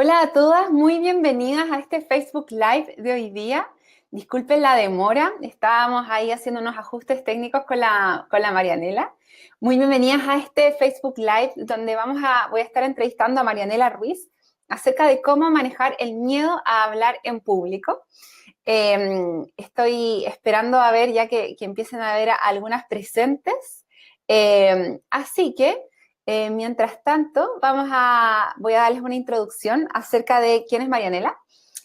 Hola a todas, muy bienvenidas a este Facebook Live de hoy día. Disculpen la demora, estábamos ahí haciendo unos ajustes técnicos con la Marianela. Muy bienvenidas a este Facebook Live donde voy a estar entrevistando a Marianela Ruiz acerca de cómo manejar el miedo a hablar en público. Estoy esperando a ver ya que empiecen a ver a algunas presentes. Así que... mientras tanto, voy a darles una introducción acerca de quién es Marianela.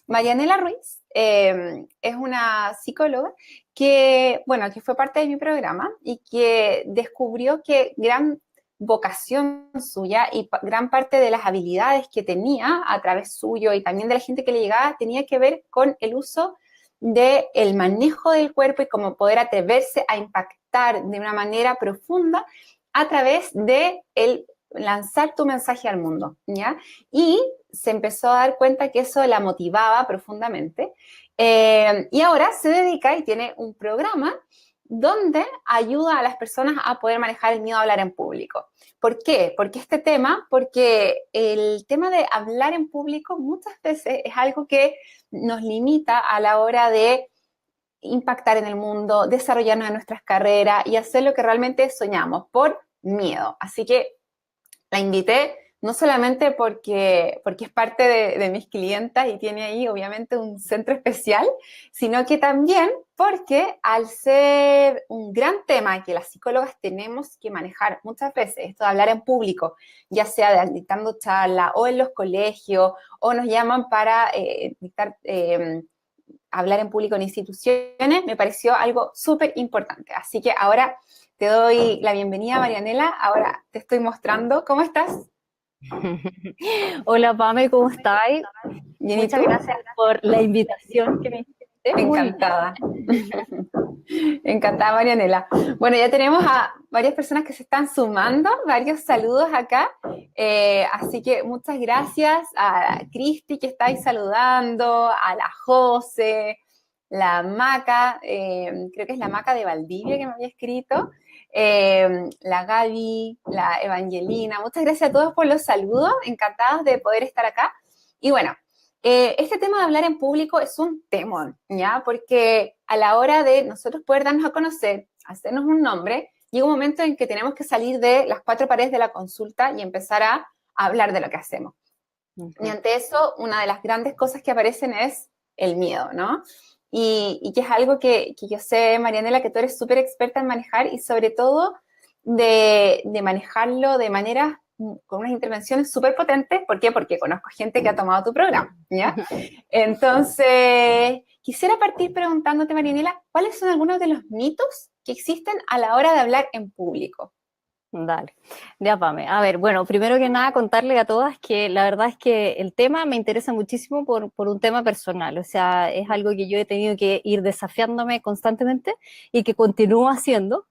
Marianela Ruiz es una psicóloga que fue parte de mi programa y que descubrió que gran vocación suya y gran parte de las habilidades que tenía a través suyo y también de la gente que le llegaba tenía que ver con el uso del manejo del cuerpo y cómo poder atreverse a impactar de una manera profunda a través de el lanzar tu mensaje al mundo, ¿ya? Y se empezó a dar cuenta que eso la motivaba profundamente. Y ahora se dedica y tiene un programa donde ayuda a las personas a poder manejar el miedo a hablar en público. ¿Por qué? Porque el tema de hablar en público muchas veces es algo que nos limita a la hora de impactar en el mundo, desarrollarnos en nuestras carreras y hacer lo que realmente soñamos por miedo. Así que la invité no solamente porque es parte de mis clientas y tiene ahí obviamente un centro especial, sino que también porque al ser un gran tema que las psicólogas tenemos que manejar muchas veces, esto de hablar en público, ya sea dictando charlas o en los colegios, o nos llaman para hablar en público en instituciones, me pareció algo súper importante. Así que ahora te doy la bienvenida, Marianela. Ahora te estoy mostrando. ¿Cómo estás? Hola Pame, ¿cómo estáis? Bien, ¿y Muchas tú? gracias por la invitación que me hiciste. Muy Encantada. Encantada, Marianela. Bueno, ya tenemos a varias personas que se están sumando, varios saludos acá. Así que muchas gracias a Cristi que está ahí saludando, a la Jose, la Maca, creo que es la Maca de Valdivia que me había escrito, la Gaby, la Evangelina. Muchas gracias a todos por los saludos, encantados de poder estar acá. Y bueno, este tema de hablar en público es un temón, ¿ya? Porque a la hora de nosotros poder darnos a conocer, hacernos un nombre, llega un momento en que tenemos que salir de las cuatro paredes de la consulta y empezar a hablar de lo que hacemos. Y Ujú. ante eso, una de las grandes cosas que aparecen es el miedo, ¿no? Y que es algo que yo sé, Marianela, que tú eres súper experta en manejar y sobre todo de manejarlo de manera con unas intervenciones súper potentes. ¿Por qué? Porque conozco gente que ha tomado tu programa, ¿ya? Entonces, quisiera partir preguntándote, Marianela, ¿cuáles son algunos de los mitos que existen a la hora de hablar en público? Dale, ya Pame. A ver, bueno, primero que nada contarle a todas que la verdad es que el tema me interesa muchísimo por un tema personal, o sea, es algo que yo he tenido que ir desafiándome constantemente y que continúo haciendo.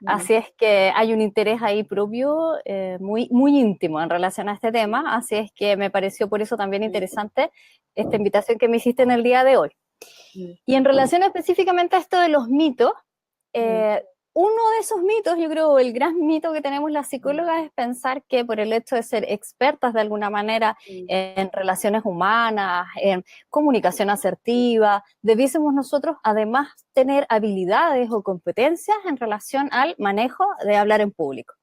Mm, Así es que hay un interés ahí propio muy íntimo en relación a este tema, así es que me pareció por eso también interesante esta invitación que me hiciste en el día de hoy. mm, Y en relación específicamente a esto de los mitos, mm, eh, uno de esos mitos, yo creo, el gran mito que tenemos las psicólogas es pensar que por el hecho de ser expertas de alguna manera mm, en relaciones humanas, en comunicación asertiva, debiésemos nosotros además tener habilidades o competencias en relación al manejo de hablar en público.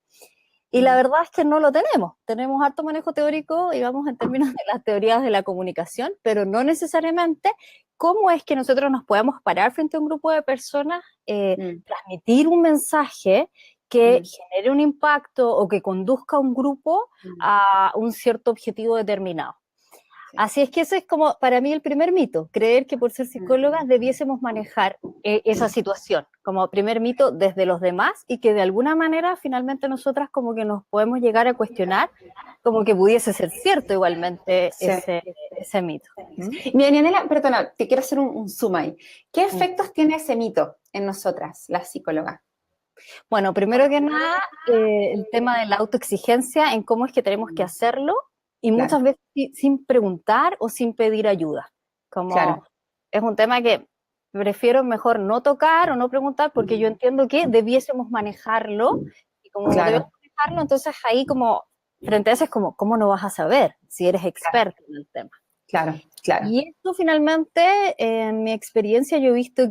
Y la mm, verdad es que no lo tenemos. Tenemos harto manejo teórico, digamos, en términos de las teorías de la comunicación, pero no necesariamente cómo es que nosotros nos podemos parar frente a un grupo de personas, mm, transmitir un mensaje que mm, genere un impacto o que conduzca a un grupo mm. a un cierto objetivo determinado. Sí. Así es que ese es como para mí el primer mito, creer que por ser Mm. psicólogas debiésemos manejar esa situación como primer mito desde los demás y que de alguna manera finalmente nosotras como que nos podemos llegar a cuestionar como que pudiese ser cierto igualmente Sí. ese mito. ¿Mm? Mira, Daniela, perdona, te quiero hacer un zoom ahí. ¿Qué Mm. efectos tiene ese mito en nosotras, las psicólogas? Bueno, primero que nada, el tema de la autoexigencia en cómo es que tenemos que Mm, hacerlo y claro, muchas veces sin preguntar o sin pedir ayuda. Como claro. es un tema que prefiero mejor no tocar o no preguntar porque yo Mm, entiendo que debiésemos manejarlo y como claro. debemos manejarlo, entonces ahí como frente a eso es como, ¿cómo no vas a saber si eres experto en el tema? Claro, claro. Y esto finalmente, en mi experiencia, yo he visto,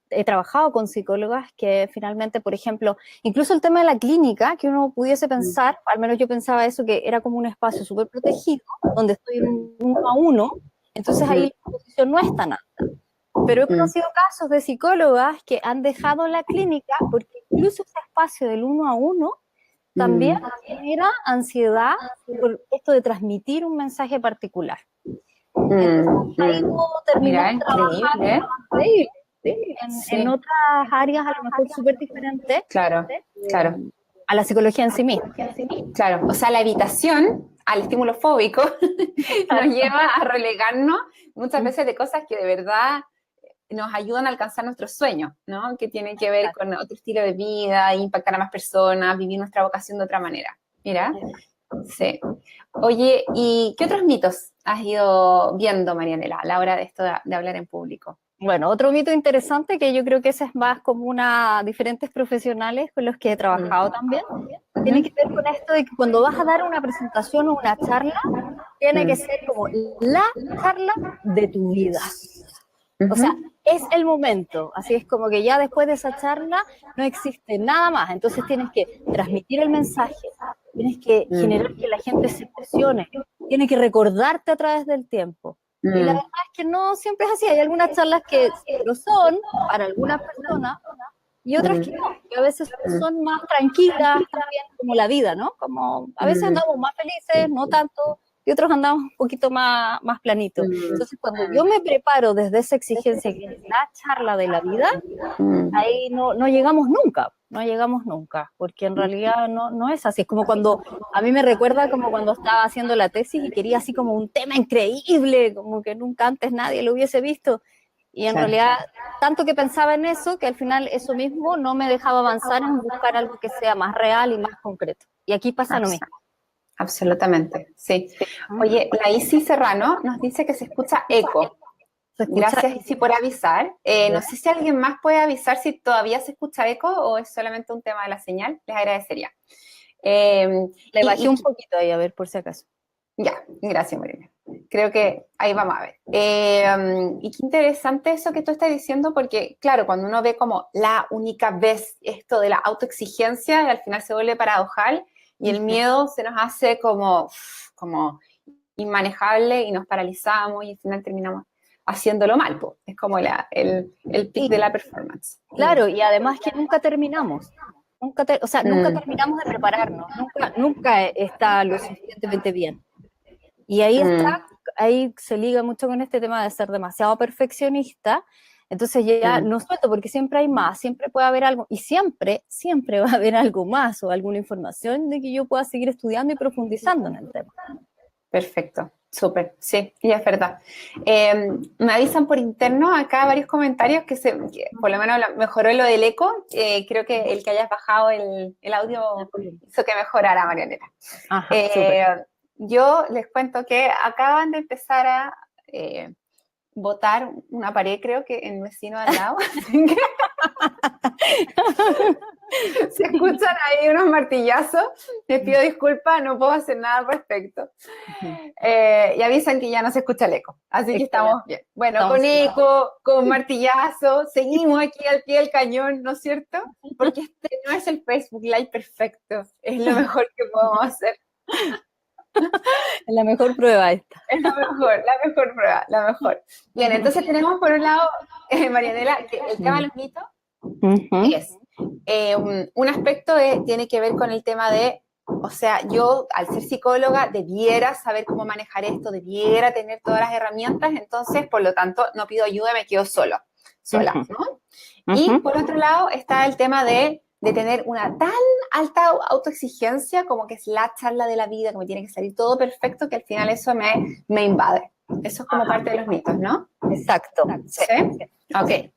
he trabajado con psicólogas que finalmente, por ejemplo, incluso el tema de la clínica, que uno pudiese pensar, al menos yo pensaba eso, que era como un espacio súper protegido, donde estoy en un 1 a 1, entonces ahí la exposición no es tan alta. Pero he conocido casos de psicólogas que han dejado la clínica porque incluso ese espacio del 1 a 1 también genera ansiedad por esto de transmitir un mensaje particular. Entonces, ahí no terminamos trabajando increíble, ¿sí? En otras áreas a lo mejor súper diferentes, Claro, claro. a la psicología en sí misma. Claro, o sea, la evitación al estímulo fóbico nos lleva a relegarnos muchas veces de cosas que de verdad nos ayudan a alcanzar nuestros sueños, ¿no? Que tienen que ver con otro estilo de vida, impactar a más personas, vivir nuestra vocación de otra manera. Mira, sí. Oye, ¿y qué otros mitos has ido viendo, Marianela, a la hora de esto de hablar en público? Bueno, otro mito interesante que yo creo que ese es más común a diferentes profesionales con los que he trabajado también, tiene que ver con esto de que cuando vas a dar una presentación o una charla, tiene que ser como la charla de tu vida. O sea, es el momento, así es como que ya después de esa charla no existe nada más, entonces tienes que transmitir el mensaje, tienes que generar que la gente se emocione, tienes que recordarte a través del tiempo. Y la verdad es que no siempre es así, hay algunas charlas que lo son para algunas personas y otras que no, que a veces son más tranquilas también, como la vida, ¿no? Como a veces andamos más felices, no tanto, y otros andamos un poquito más planitos. Entonces, cuando yo me preparo desde esa exigencia que es la charla de la vida, ahí no llegamos nunca, porque en realidad no es así. Es como cuando, a mí me recuerda como cuando estaba haciendo la tesis y quería así como un tema increíble, como que nunca antes nadie lo hubiese visto. Y en realidad, tanto que pensaba en eso, que al final eso mismo no me dejaba avanzar en buscar algo que sea más real y más concreto. Y aquí pasa lo mismo. Absolutamente, sí. Oye, la Isi Serrano nos dice que se escucha eco. Gracias, Isi, por avisar. No sé si alguien más puede avisar si todavía se escucha eco o es solamente un tema de la señal. Les agradecería. Le bajé un poquito ahí, a ver, por si acaso. Ya, gracias, Marina. Creo que ahí vamos a ver. Y qué interesante eso que tú estás diciendo, porque, claro, cuando uno ve como la única vez esto de la autoexigencia, al final se vuelve paradojal y el miedo se nos hace como inmanejable y nos paralizamos y al final terminamos haciéndolo mal, pues. Es como el pic de la performance. Claro, y además que nunca terminamos. Nunca terminamos de prepararnos, nunca está lo suficientemente bien. Y ahí ahí se liga mucho con este tema de ser demasiado perfeccionista, entonces ya no suelto porque siempre hay más, siempre puede haber algo, y siempre va a haber algo más o alguna información de que yo pueda seguir estudiando y profundizando en el tema. Perfecto, súper, sí, y es verdad. Me avisan por interno acá varios comentarios que por lo menos mejoró lo del eco. Creo que el que hayas bajado el audio hizo que mejorara, Marianela. Yo les cuento que acaban de empezar a botar una pared, creo que en el vecino al lado. Se escuchan ahí unos martillazos. Les pido disculpas, no puedo hacer nada al respecto. Y avisan que ya no se escucha el eco. Así que estamos bien. Bueno, estamos con eco, con martillazo, seguimos aquí al pie del cañón, ¿no es cierto? Porque este no es el Facebook Live perfecto. Es lo mejor que podemos hacer. Es la mejor prueba esta. Es la mejor prueba, la mejor. Bien, entonces tenemos por un lado, Marianela, que el tema de los mitos es un aspecto tiene que ver con el tema de, o sea, yo al ser psicóloga debiera saber cómo manejar esto, debiera tener todas las herramientas, entonces por lo tanto no pido ayuda, me quedo sola, ¿no? Y por otro lado está el tema de tener una tan alta autoexigencia como que es la charla de la vida, como tiene que salir todo perfecto, que al final eso me invade. Eso es como parte de los mitos, ¿no? Exacto. ¿Sí? Ok.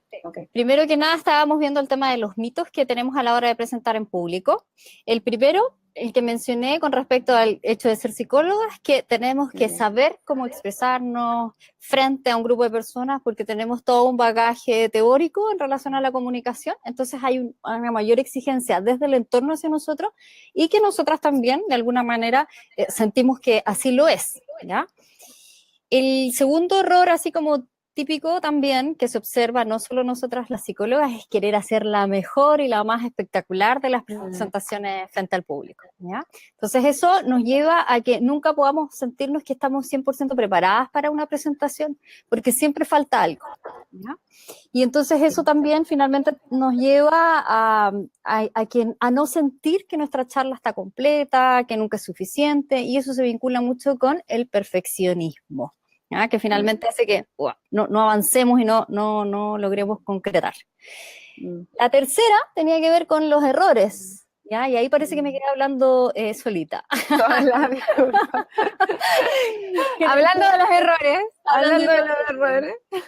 Primero que nada estábamos viendo el tema de los mitos que tenemos a la hora de presentar en público. El primero, el que mencioné con respecto al hecho de ser psicóloga, es que tenemos que saber cómo expresarnos frente a un grupo de personas porque tenemos todo un bagaje teórico en relación a la comunicación, entonces hay una mayor exigencia desde el entorno hacia nosotros y que nosotras también, de alguna manera, sentimos que así lo es, ¿ya? El segundo error, así como típico también, que se observa no solo nosotras las psicólogas, es querer hacer la mejor y la más espectacular de las presentaciones frente al público, ¿ya? Entonces eso nos lleva a que nunca podamos sentirnos que estamos 100% preparadas para una presentación, porque siempre falta algo, ¿ya? Y entonces eso también finalmente nos lleva a no sentir que nuestra charla está completa, que nunca es suficiente, y eso se vincula mucho con el perfeccionismo, ¿ya? Que finalmente hace que no avancemos y no logremos concretar. La tercera tenía que ver con los errores, ¿ya? Y ahí parece que me quedé hablando solita. Hablando de los errores,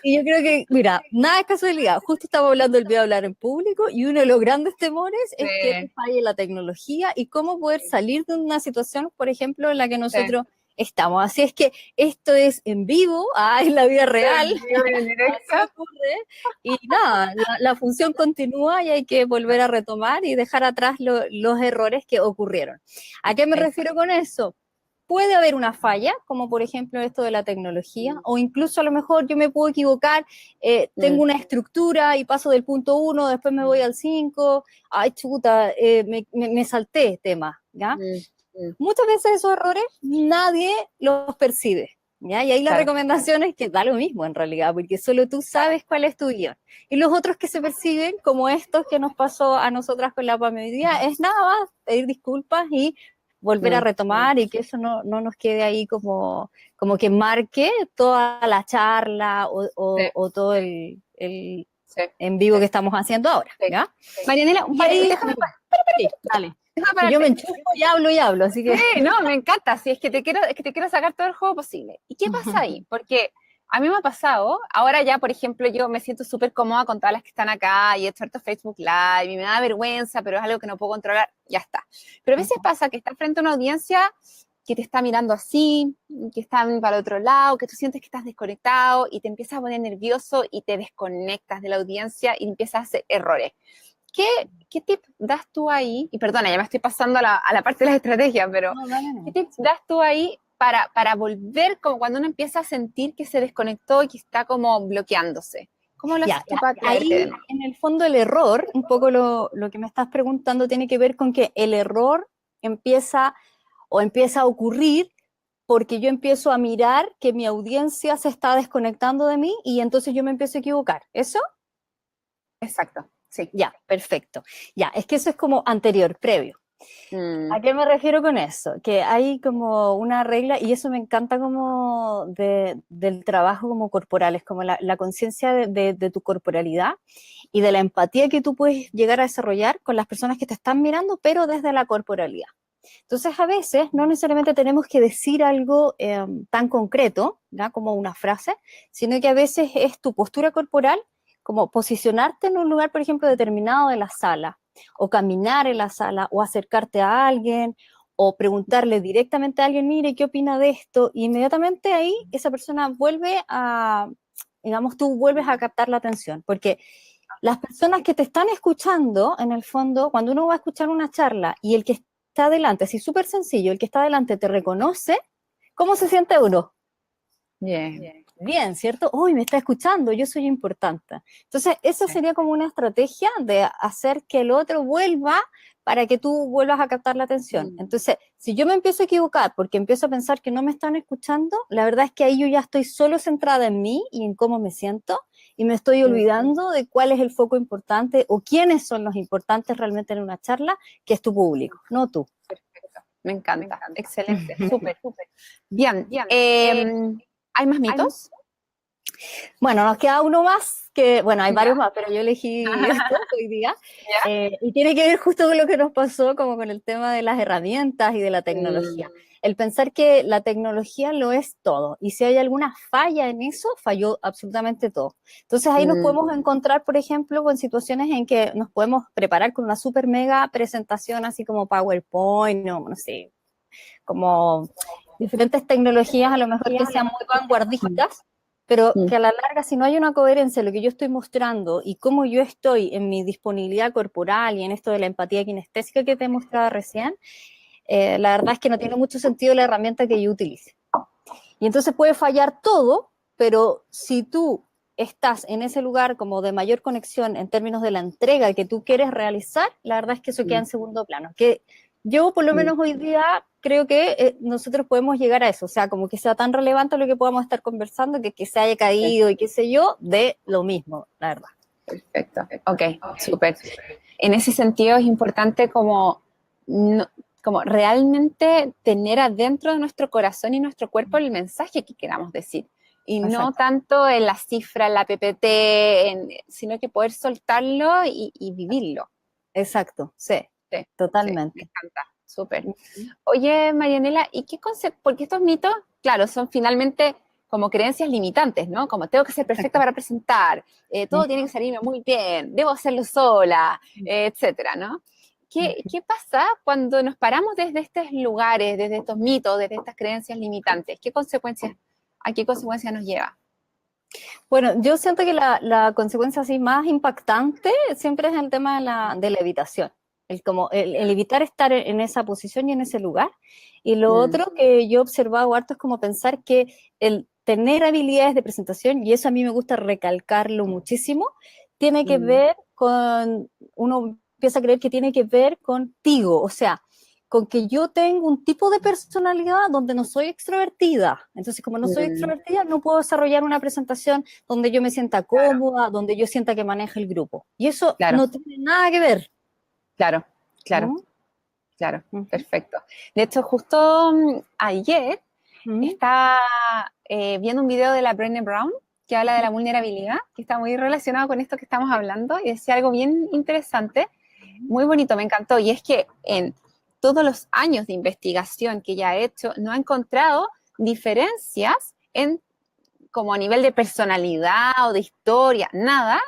Y yo creo que, mira, nada es casualidad. Justo estamos hablando del miedo a hablar en público y uno de los grandes temores es que te falle la tecnología y cómo poder salir de una situación, por ejemplo, en la que nosotros estamos. Así es que esto es en vivo, en la vida real. En directo. Y nada, la función continúa y hay que volver a retomar y dejar atrás los errores que ocurrieron. ¿A qué me refiero con eso? Puede haber una falla, como por ejemplo esto de la tecnología, o incluso a lo mejor yo me puedo equivocar, tengo una estructura y paso del punto 1, después me voy al 5, ay chuta, me salté tema, ¿ya? Muchas veces esos errores nadie los percibe, ¿ya? Y ahí la recomendación es que da lo mismo en realidad, porque solo tú sabes cuál es tu guión. Y los otros que se perciben, como estos que nos pasó a nosotras con la PAME hoy día, es nada más pedir disculpas y volver a retomar y que eso no nos quede ahí como que marque toda la charla o todo el en vivo que estamos haciendo ahora, ¿ya? Marianela, déjame, dale. Si yo me enchufo y hablo, así que... Sí, no, me encanta, sí, es que te quiero sacar todo el juego posible. ¿Y qué pasa ahí? Porque a mí me ha pasado, ahora ya, por ejemplo, yo me siento súper cómoda con todas las que están acá y he hecho harto Facebook Live y me da vergüenza, pero es algo que no puedo controlar, ya está. Pero a veces pasa que estás frente a una audiencia que te está mirando así, que están para el otro lado, que tú sientes que estás desconectado y te empiezas a poner nervioso y te desconectas de la audiencia y empiezas a hacer errores. ¿Qué tip das tú ahí? Y perdona, ya me estoy pasando a la parte de las estrategias, pero ¿qué tips das tú ahí para volver, como cuando uno empieza a sentir que se desconectó y que está como bloqueándose? ¿Cómo lo haces tú para traerte de nuevo? En el fondo el error, un poco lo que me estás preguntando tiene que ver con que el error empieza a ocurrir porque yo empiezo a mirar que mi audiencia se está desconectando de mí y entonces yo me empiezo a equivocar. ¿Eso? Exacto. Sí. Ya, perfecto. Ya, es que eso es como anterior, previo. ¿A qué me refiero con eso? Que hay como una regla, y eso me encanta como del trabajo como corporal, es como la conciencia de tu corporalidad y de la empatía que tú puedes llegar a desarrollar con las personas que te están mirando, pero desde la corporalidad. Entonces, a veces no necesariamente tenemos que decir algo tan concreto, ¿ya? Como una frase, sino que a veces es tu postura corporal, como posicionarte en un lugar, por ejemplo, determinado de la sala, o caminar en la sala, o acercarte a alguien, o preguntarle directamente a alguien, mire, ¿qué opina de esto? Y inmediatamente ahí esa persona vuelve digamos, tú vuelves a captar la atención, porque las personas que te están escuchando, en el fondo, cuando uno va a escuchar una charla y el que está adelante, así súper sencillo, el que está adelante te reconoce, ¿cómo se siente uno? Bien, ¿cierto? Uy, me está escuchando, yo soy importante. Entonces, esa sería como una estrategia de hacer que el otro vuelva para que tú vuelvas a captar la atención. Entonces, si yo me empiezo a equivocar porque empiezo a pensar que no me están escuchando, la verdad es que ahí yo ya estoy solo centrada en mí y en cómo me siento y me estoy olvidando de cuál es el foco importante o quiénes son los importantes realmente en una charla, que es tu público, no tú. Perfecto, me encanta. Excelente, súper. Bien, ¿hay más mitos? Bueno, nos queda uno más, que bueno, hay varios más, pero yo elegí esto hoy día, y tiene que ver justo con lo que nos pasó, como con el tema de las herramientas y de la tecnología. el pensar que la tecnología lo es todo, y si hay alguna falla en eso, falló absolutamente todo. Entonces ahí nos podemos encontrar, por ejemplo, con situaciones en que nos podemos preparar con una super mega presentación, así como PowerPoint, no sé, como diferentes tecnologías a lo mejor que sean muy vanguardistas, pero que a la larga, si no hay una coherencia en lo que yo estoy mostrando y cómo yo estoy en mi disponibilidad corporal y en esto de la empatía kinestésica que te he mostrado recién, la verdad es que no tiene mucho sentido la herramienta que yo utilice. Y entonces puede fallar todo, pero si tú estás en ese lugar como de mayor conexión en términos de la entrega que tú quieres realizar, la verdad es que eso queda en segundo plano. Que yo, por lo menos hoy día, creo que nosotros podemos llegar a eso, o sea, como que sea tan relevante lo que podamos estar conversando, que se haya caído y qué sé yo, de lo mismo, la verdad. Perfecto, ok, súper. En ese sentido es importante como, como realmente tener adentro de nuestro corazón y nuestro cuerpo el mensaje que queramos decir. Y no Exacto. tanto en la cifra, en la PPT, sino que poder soltarlo y vivirlo. Exacto, sí, Sí, totalmente. me encanta, súper. Oye, Marianela, ¿y qué concepto? Porque estos mitos, claro, son finalmente como creencias limitantes, ¿no? Como tengo que ser perfecta para presentar, todo tiene que salirme muy bien, debo hacerlo sola, etcétera, ¿no? ¿Qué pasa cuando nos paramos desde estos lugares, desde estos mitos, desde estas creencias limitantes? ¿A qué consecuencias nos lleva? Bueno, yo siento que la consecuencia así más impactante siempre es el tema de la evitación, el evitar estar en esa posición y en ese lugar. Y lo otro que yo he observado harto es como pensar que el tener habilidades de presentación, y eso a mí me gusta recalcarlo muchísimo, tiene que ver uno empieza a creer que tiene que ver contigo, o sea, con que yo tengo un tipo de personalidad donde no soy extrovertida. Entonces, como no soy extrovertida, no puedo desarrollar una presentación donde yo me sienta cómoda, donde yo sienta que maneja el grupo. Y eso Claro, no tiene nada que ver. claro, claro, claro, perfecto. De hecho, justo ayer estaba viendo un video de la Brené Brown que habla de la vulnerabilidad, que está muy relacionado con esto que estamos hablando, y decía algo bien interesante, muy bonito, me encantó, y es que en todos los años de investigación que ella ha hecho, no ha encontrado diferencias en como a nivel de personalidad o de historia, nada,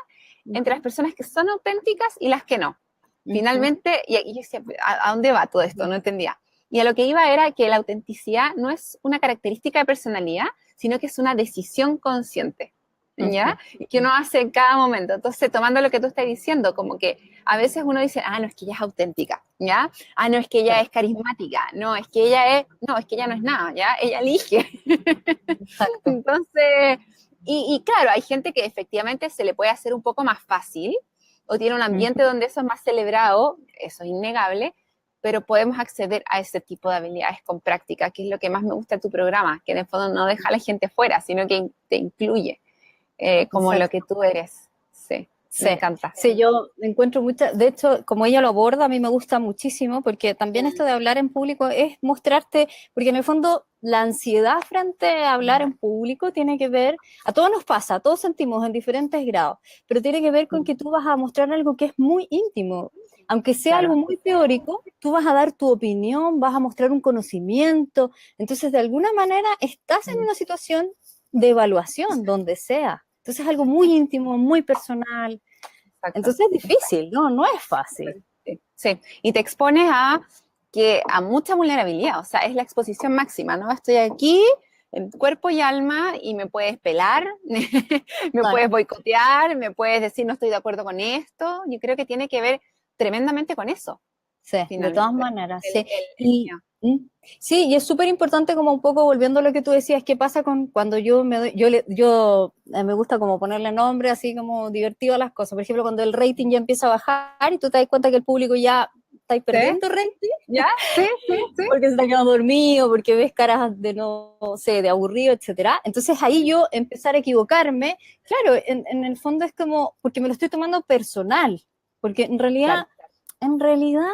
entre las personas que son auténticas y las que no. Finalmente, y yo decía, ¿a dónde va todo esto? No entendía. Y a lo que iba era que la autenticidad no es una característica de personalidad, sino que es una decisión consciente, ¿ya? Que uno hace en cada momento. Entonces, tomando lo que tú estás diciendo, como que a veces uno dice, no, es que ella es auténtica, ¿ya? No, es que ella es carismática, no, es que ella no es nada, ¿ya? Ella elige. Exacto. Entonces, y claro, hay gente que efectivamente se le puede hacer un poco más fácil, o tiene un ambiente donde eso es más celebrado, eso es innegable, pero podemos acceder a ese tipo de habilidades con práctica, que es lo que más me gusta de tu programa, que en el fondo no deja a la gente fuera, sino que te incluye como Exacto. lo que tú eres. Sí, Sí, me encanta. sí, yo encuentro muchas, de hecho, como ella lo aborda, a mí me gusta muchísimo, porque también esto de hablar en público es mostrarte, porque en el fondo la ansiedad frente a hablar en público tiene que ver, a todos nos pasa, todos sentimos en diferentes grados, pero tiene que ver con que tú vas a mostrar algo que es muy íntimo, aunque sea algo Claro. muy teórico, tú vas a dar tu opinión, vas a mostrar un conocimiento, entonces de alguna manera estás en una situación de evaluación, donde sea. Entonces es algo muy íntimo, muy personal. Exacto. Entonces es difícil, no es fácil. Sí, y te expones a mucha vulnerabilidad, o sea, es la exposición máxima, ¿no? Estoy aquí en cuerpo y alma y me puedes pelar, me puedes boicotear, me puedes decir no estoy de acuerdo con esto. Yo creo que tiene que ver tremendamente con eso, Sí, de todas finalmente. maneras, sí. Sí, y es súper importante como un poco volviendo a lo que tú decías, qué pasa con cuando yo me doy, me gusta como ponerle nombre así como divertido a las cosas. Por ejemplo, cuando el rating ya empieza a bajar y tú te das cuenta que el público ya está ¿Sí? perdiendo rating, ¿Ya? Sí, sí, sí. porque se está quedando dormido, porque ves caras de no sé, de aburrido, etcétera. Entonces ahí yo empezar a equivocarme, claro, en el fondo es como, porque me lo estoy tomando personal, porque Claro. en realidad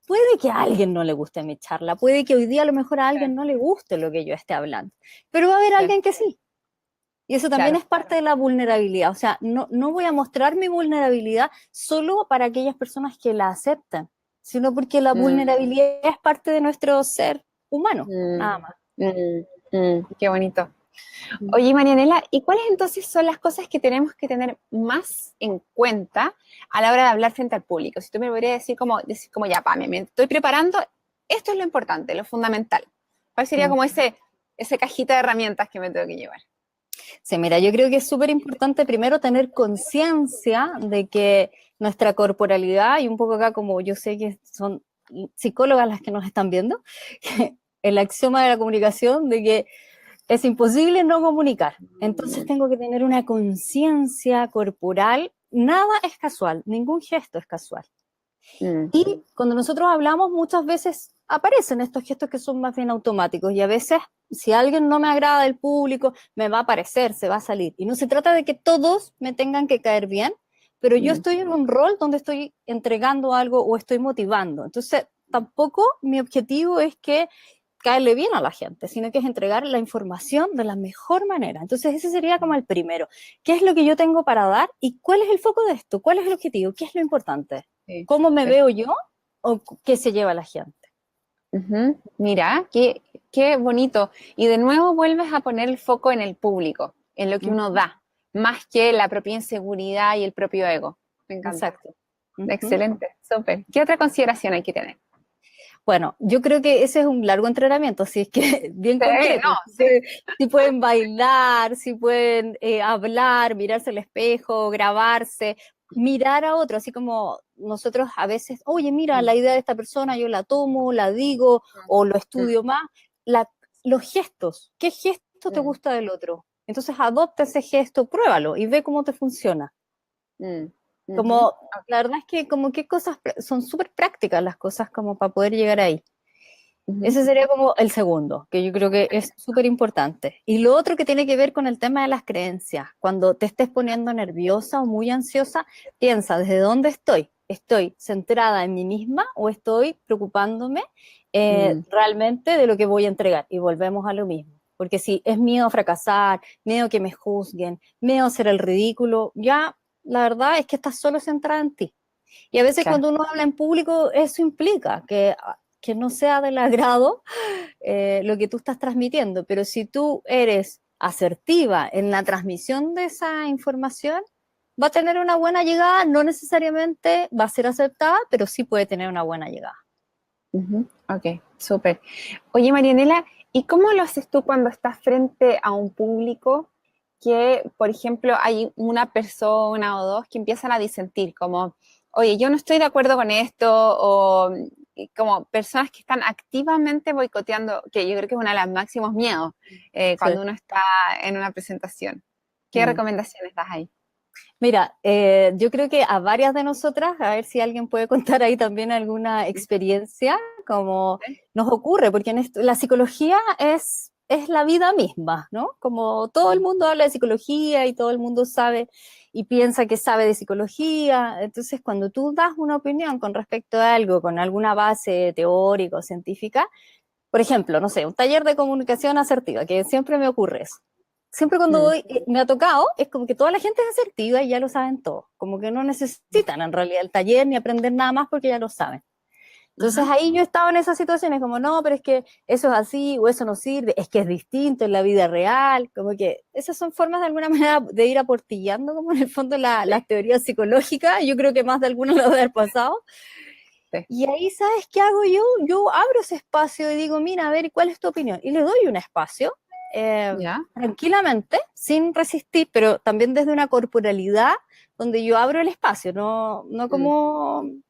puede que a alguien no le guste mi charla, puede que hoy día a lo mejor a alguien no le guste lo que yo esté hablando, pero va a haber alguien que sí. Y eso también Claro. es parte de la vulnerabilidad. O sea, no voy a mostrar mi vulnerabilidad solo para aquellas personas que la aceptan, sino porque la vulnerabilidad es parte de nuestro ser. humano, Mm, nada más. qué bonito. Oye, Marianela, ¿y cuáles entonces son las cosas que tenemos que tener más en cuenta a la hora de hablar frente al público? Si tú me podrías decir como ya, Pame, me estoy preparando, esto es lo importante, lo fundamental. ¿Cuál sería Mm. como ese cajita de herramientas que me tengo que llevar? Sí, mira, yo creo que es súper importante primero tener conciencia de que nuestra corporalidad, y un poco acá como yo sé que son psicólogas las que nos están viendo, el axioma de la comunicación de que es imposible no comunicar. Entonces Mm, tengo que tener una conciencia corporal. Nada es casual, ningún gesto es casual. mm, Y cuando nosotros hablamos, muchas veces aparecen estos gestos que son más bien automáticos y a veces, si alguien no me agrada del público, me va a aparecer, se va a salir. Y no se trata de que todos me tengan que caer bien, pero yo mm, estoy en un rol donde estoy entregando algo o estoy motivando. Entonces, tampoco mi objetivo es que caerle bien a la gente, sino que es entregar la información de la mejor manera. Entonces, ese sería como el primero. ¿Qué es lo que yo tengo para dar y cuál es el foco de esto? ¿Cuál es el objetivo? ¿Qué es lo importante? sí, ¿Cómo me veo perfecto. yo o qué se lleva la gente? Ujú. Mira, qué bonito. Y de nuevo vuelves a poner el foco en el público, en lo que uno Ujú. da, más que la propia inseguridad y el propio ego. Me encanta. Exacto. Ujú. Excelente, súper. ¿Qué otra consideración hay que tener? Bueno, yo creo que ese es un largo entrenamiento, así es que bien Sí, no, concreto. sí. Si pueden bailar, si pueden hablar, mirarse al espejo, grabarse, mirar a otro, así como nosotros a veces, oye, mira, Mm, la idea de esta persona yo la tomo, la digo o lo mm, estudio más. La- los gestos, ¿qué gesto te mm, gusta del otro? Entonces adopta ese gesto, pruébalo y ve cómo te funciona. mm, ujú. Como, la verdad es que como qué cosas, son súper prácticas las cosas como para poder llegar ahí. Ujú. Ese sería como el segundo, que yo creo que es súper importante. Y lo otro que tiene que ver con el tema de las creencias. Cuando te estés poniendo nerviosa o muy ansiosa, piensa, ¿desde dónde estoy? ¿Estoy centrada en mí misma o estoy preocupándome Mm, realmente de lo que voy a entregar? Y volvemos a lo mismo. Porque si es miedo a fracasar, miedo a que me juzguen, miedo a hacer el ridículo, ya la verdad es que estás solo centrada en ti. Y a veces claro. cuando uno habla en público, eso implica que no sea del agrado lo que tú estás transmitiendo, pero si tú eres asertiva en la transmisión de esa información, va a tener una buena llegada, no necesariamente va a ser aceptada, pero sí puede tener una buena llegada. Ujú. Ok, súper. Oye, Marianela, ¿y cómo lo haces tú cuando estás frente a un público que, por ejemplo, hay una persona o dos que empiezan a disentir, como, oye, yo no estoy de acuerdo con esto, o y como personas que están activamente boicoteando, que yo creo que es uno de los máximos miedos Sí. cuando uno está en una presentación? ¿Qué Mm. recomendaciones das ahí? Mira, yo creo que a varias de nosotras, a ver si alguien puede contar ahí también alguna experiencia, como nos ocurre, porque la psicología es la vida misma, ¿no? Como todo el mundo habla de psicología y todo el mundo sabe y piensa que sabe de psicología, entonces cuando tú das una opinión con respecto a algo, con alguna base teórica o científica, por ejemplo, no sé, un taller de comunicación asertiva, que siempre me ocurre eso. Siempre cuando Mm, voy, me ha tocado, es como que toda la gente es asertiva y ya lo saben todo. Como que no necesitan en realidad el taller ni aprender nada más porque ya lo saben. Entonces ajá, ahí yo estaba en esas situaciones como, no, pero es que eso es así o eso no sirve, es que es distinto en la vida real. Como que esas son formas de alguna manera de ir aportillando como en el fondo las teorías psicológicas. Yo creo que más de alguno lo debe haber pasado. sí, Y ahí, ¿sabes qué hago yo? Yo abro ese espacio y digo, mira, a ver, ¿cuál es tu opinión? Y le doy un espacio, ya, tranquilamente, sin resistir, pero también desde una corporalidad donde yo abro el espacio, no mm,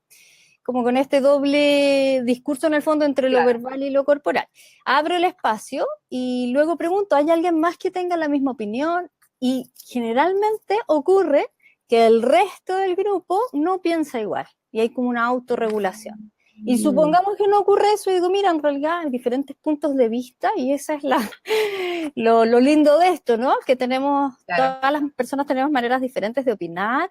como con este doble discurso en el fondo entre lo claro. verbal y lo corporal. Abro el espacio y luego pregunto, ¿hay alguien más que tenga la misma opinión? Y generalmente ocurre que el resto del grupo no piensa igual y hay como una autorregulación. Y Mm, supongamos que no ocurre eso, y digo, mira, en realidad hay diferentes puntos de vista y esa es lo lindo de esto, ¿no? Que tenemos, claro. todas las personas tenemos maneras diferentes de opinar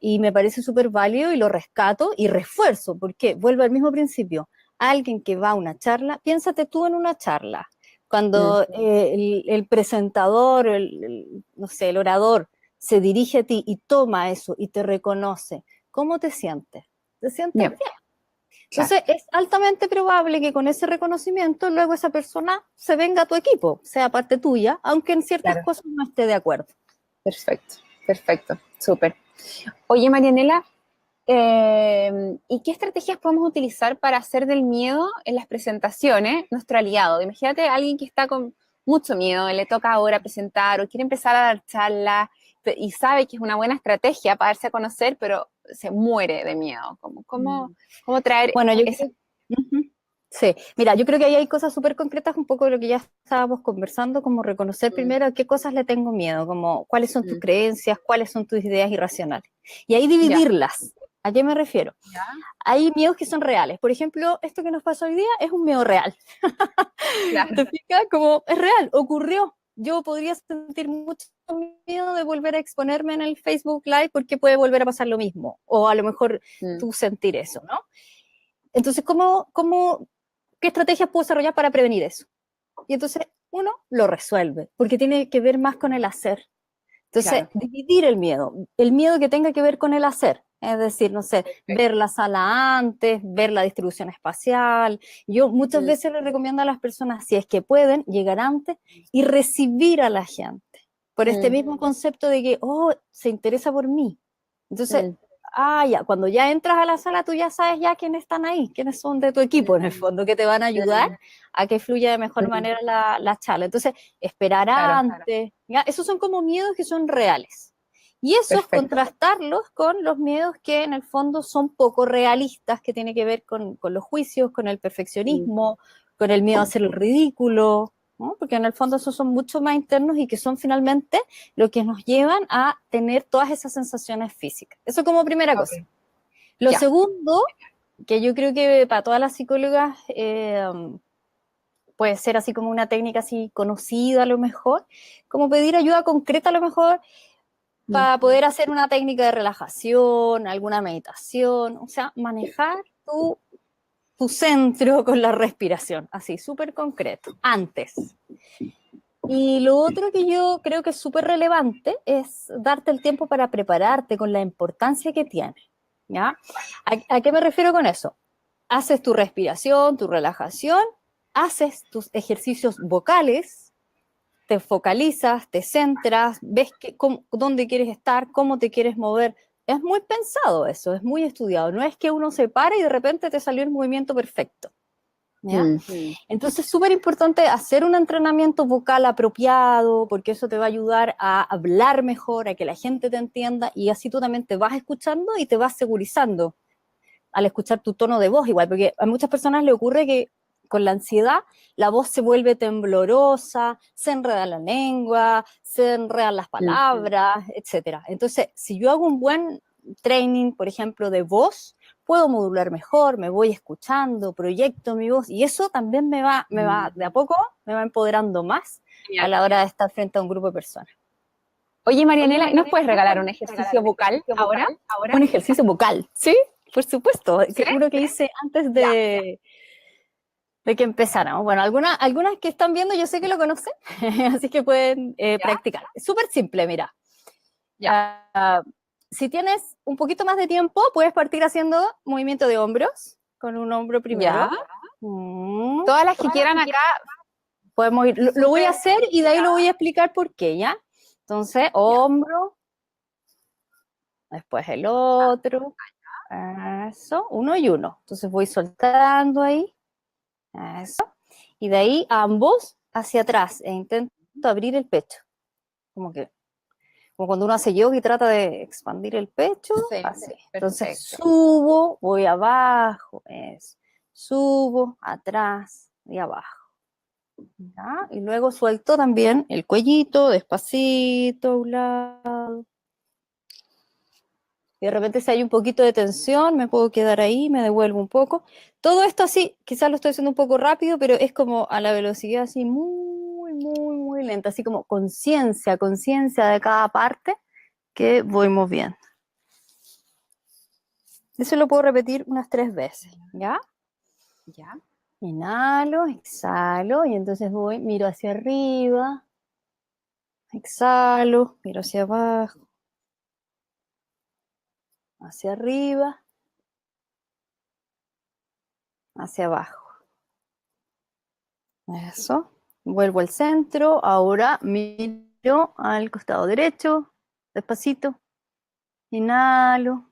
y me parece súper válido y lo rescato y refuerzo, porque vuelvo al mismo principio. Alguien que va a una charla, piénsate tú en una charla. Mm, Cuando el presentador, no sé, el orador se dirige a ti y toma eso y te reconoce, ¿cómo te sientes? ¿Te sientes bien. bien? Entonces, es altamente probable que con ese reconocimiento luego esa persona se venga a tu equipo, sea parte tuya, aunque en ciertas Claro. cosas no esté de acuerdo. Perfecto, perfecto, súper. Oye, Marianela, ¿y qué estrategias podemos utilizar para hacer del miedo en las presentaciones nuestro aliado? Imagínate a alguien que está con mucho miedo, le toca ahora presentar o quiere empezar a dar charlas y sabe que es una buena estrategia para darse a conocer, pero se muere de miedo. ¿Cómo traer Bueno, yo esa... creo, ujú, sí, mira, yo creo que ahí hay cosas súper concretas, un poco de lo que ya estábamos conversando, como reconocer Mm, primero a qué cosas le tengo miedo, como cuáles son tus mm, creencias, cuáles son tus ideas irracionales. Y ahí ya, dividirlas. ¿A qué me refiero? ya, Hay miedos que son reales. Por ejemplo, esto que nos pasó hoy día es un miedo real. claro. ¿Te fijas? Como es real, ocurrió. Yo podría sentir mucho miedo de volver a exponerme en el Facebook Live porque puede volver a pasar lo mismo. O a lo mejor Mm, tú sentir eso, ¿no? Entonces, qué estrategias puedo desarrollar para prevenir eso? Y entonces uno lo resuelve, porque tiene que ver más con el hacer. Entonces, claro. dividir el miedo que tenga que ver con el hacer. Es decir, no sé, ver la sala antes, ver la distribución espacial. Yo muchas Mm, veces les recomiendo a las personas, si es que pueden, llegar antes y recibir a la gente. Por este mm, mismo concepto de que, oh, se interesa por mí. Entonces, mm, ya, cuando ya entras a la sala, tú ya sabes ya quiénes están ahí, quiénes son de tu equipo, en el mm, fondo, que te van a ayudar mm, a que fluya de mejor mm, manera la charla. Entonces, esperar claro, antes, ¿ya? Esos son como miedos que son reales. Y eso es perfecto. contrastarlos con los miedos que en el fondo son poco realistas, que tiene que ver con los juicios, con el Mm, perfeccionismo, con el miedo a hacer el ridículo, ¿no? Porque en el fondo esos son mucho más internos y que son finalmente lo que nos llevan a tener todas esas sensaciones físicas. Eso como primera ok, cosa. Lo ya. segundo, que yo creo que para todas las psicólogas puede ser así como una técnica así conocida a lo mejor, como pedir ayuda concreta a lo mejor Mm, para poder hacer una técnica de relajación, alguna meditación, o sea, manejar tu centro con la respiración, así, súper concreto, antes. Y lo otro que yo creo que es súper relevante es darte el tiempo para prepararte con la importancia que tiene, ¿ya? ¿A qué me refiero con eso? Haces tu respiración, tu relajación, haces tus ejercicios vocales, te focalizas, te centras, ves dónde quieres estar, cómo te quieres mover. Es muy pensado eso, es muy estudiado. No es que uno se pare y de repente te salió el movimiento perfecto, ¿ya? mm, Entonces es súper importante hacer un entrenamiento vocal apropiado, porque eso te va a ayudar a hablar mejor, a que la gente te entienda, y así tú también te vas escuchando y te vas segurizando al escuchar tu tono de voz igual, porque a muchas personas le ocurre que con la ansiedad la voz se vuelve temblorosa, se enreda la lengua, se enredan las mm, palabras, etcétera. Entonces, si yo hago un buen training, por ejemplo, de voz, puedo modular mejor, me voy escuchando, proyecto mi voz, y eso también mm. de a poco, me va empoderando más a Genial. la hora de estar frente a un grupo de personas. Oye, Marianela, ¿nos puedes regalar un ejercicio vocal ahora? Un ejercicio vocal, ¿sí? Por supuesto, ¿Sí? uno que hice antes Ya, de que empezáramos. Bueno, algunas que están viendo yo sé que lo conocen, así que pueden ya, practicar. Es súper simple, mira. ya, Si tienes un poquito más de tiempo, puedes partir haciendo movimiento de hombros, con un hombro ya. primero. Mm, Todas las que quieran acá, Podemos ir, lo voy a súper, hacer y de ahí lo voy a explicar por qué, ¿ya? Entonces, ya. hombro, después el otro, eso, uno y uno. Entonces voy soltando ahí, eso. Y de ahí ambos hacia atrás e intento abrir el pecho. Como que, como cuando uno hace yoga y trata de expandir el pecho, Sí, así. Entonces perfecto. subo, voy abajo, eso. Subo, atrás y abajo. ¿Ya? Y luego suelto también el cuellito, despacito, a un lado. Y de repente si hay un poquito de tensión, me puedo quedar ahí, me devuelvo un poco. Todo esto así, quizás lo estoy haciendo un poco rápido, pero es como a la velocidad así muy lenta, así como conciencia, conciencia de cada parte que voy moviendo. Eso lo puedo repetir unas 3 veces, ¿ya? Ya. Inhalo, exhalo, y entonces voy, miro hacia arriba, exhalo, miro hacia abajo, hacia arriba, hacia abajo. Eso. Vuelvo al centro. Ahora miro al costado derecho. Despacito. Inhalo.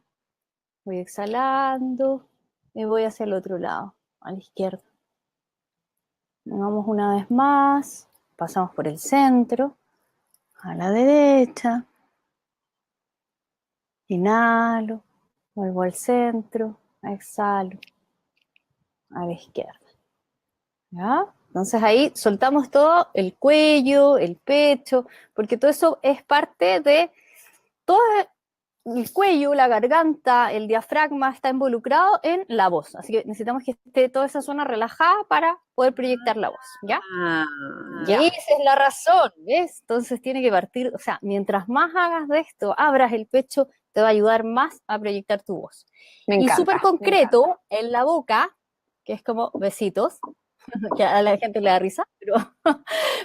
Voy exhalando. Y voy hacia el otro lado, a la izquierda. Vamos una vez más. Pasamos por el centro. A la derecha. Inhalo. Vuelvo al centro. Exhalo. A la izquierda. ¿Ya? Entonces ahí soltamos todo, el cuello, el pecho, porque todo eso es parte de todo el cuello, la garganta, el diafragma está involucrado en la voz. Así que necesitamos que esté toda esa zona relajada para poder proyectar la voz. ¿Ya? Ya. Y esa es la razón, ¿ves? Entonces tiene que partir, o sea, mientras más hagas de esto, abras el pecho, te va a ayudar más a proyectar tu voz. Me Y encanta. súper concreto, en la boca, que es como besitos, que a la gente le da risa, pero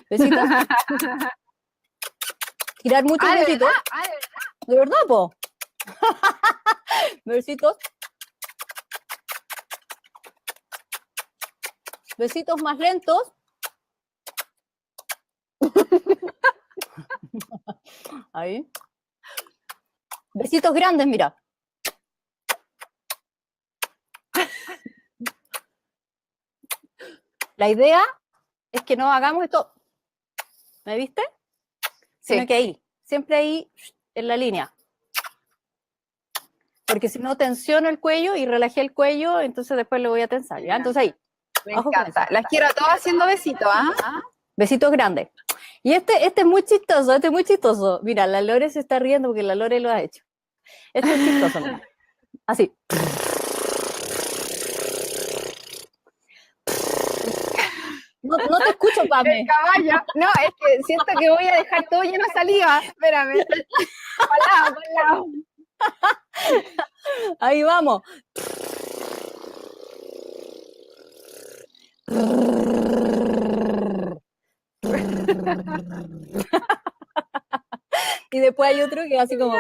besitos. Tirar muchos ¿de besitos. verdad? ¿De verdad, po? Besitos. Besitos más lentos. Ahí. Besitos grandes, mira. La idea es que no hagamos esto. ¿Me viste? Sí. Sino que ahí, siempre ahí en la línea. Porque si no tensiono el cuello y relajé el cuello, entonces después lo voy a tensar, ¿ya? Entonces ahí. Me encanta. Las quiero a todas haciendo besitos, ¿ah? Besitos grandes. Y este es muy chistoso, este es muy chistoso. Mira, la Lore se está riendo porque la Lore lo ha hecho. Este es chistoso, mira. Así. No te escucho, Pame. El caballo. No, es que siento que voy a dejar todo lleno de saliva. Espérame. Para el lado. Ahí vamos. Y después hay otro que así como...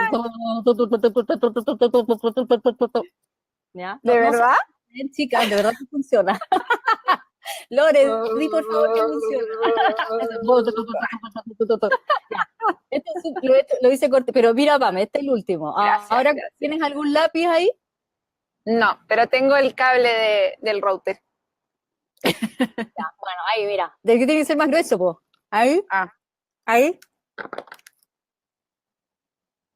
¿Ya? ¿De verdad? No, chicas, de verdad que funciona. Lore, di por favor que funciona. Esto lo hice corte, pero mira, Pame, este es el último. Gracias, Ahora, gracias. ¿tienes algún lápiz ahí? No, pero tengo el cable del router. Ya, bueno, ahí, mira. ¿De qué tiene que ser más grueso, po? Ahí. Ah. Ahí.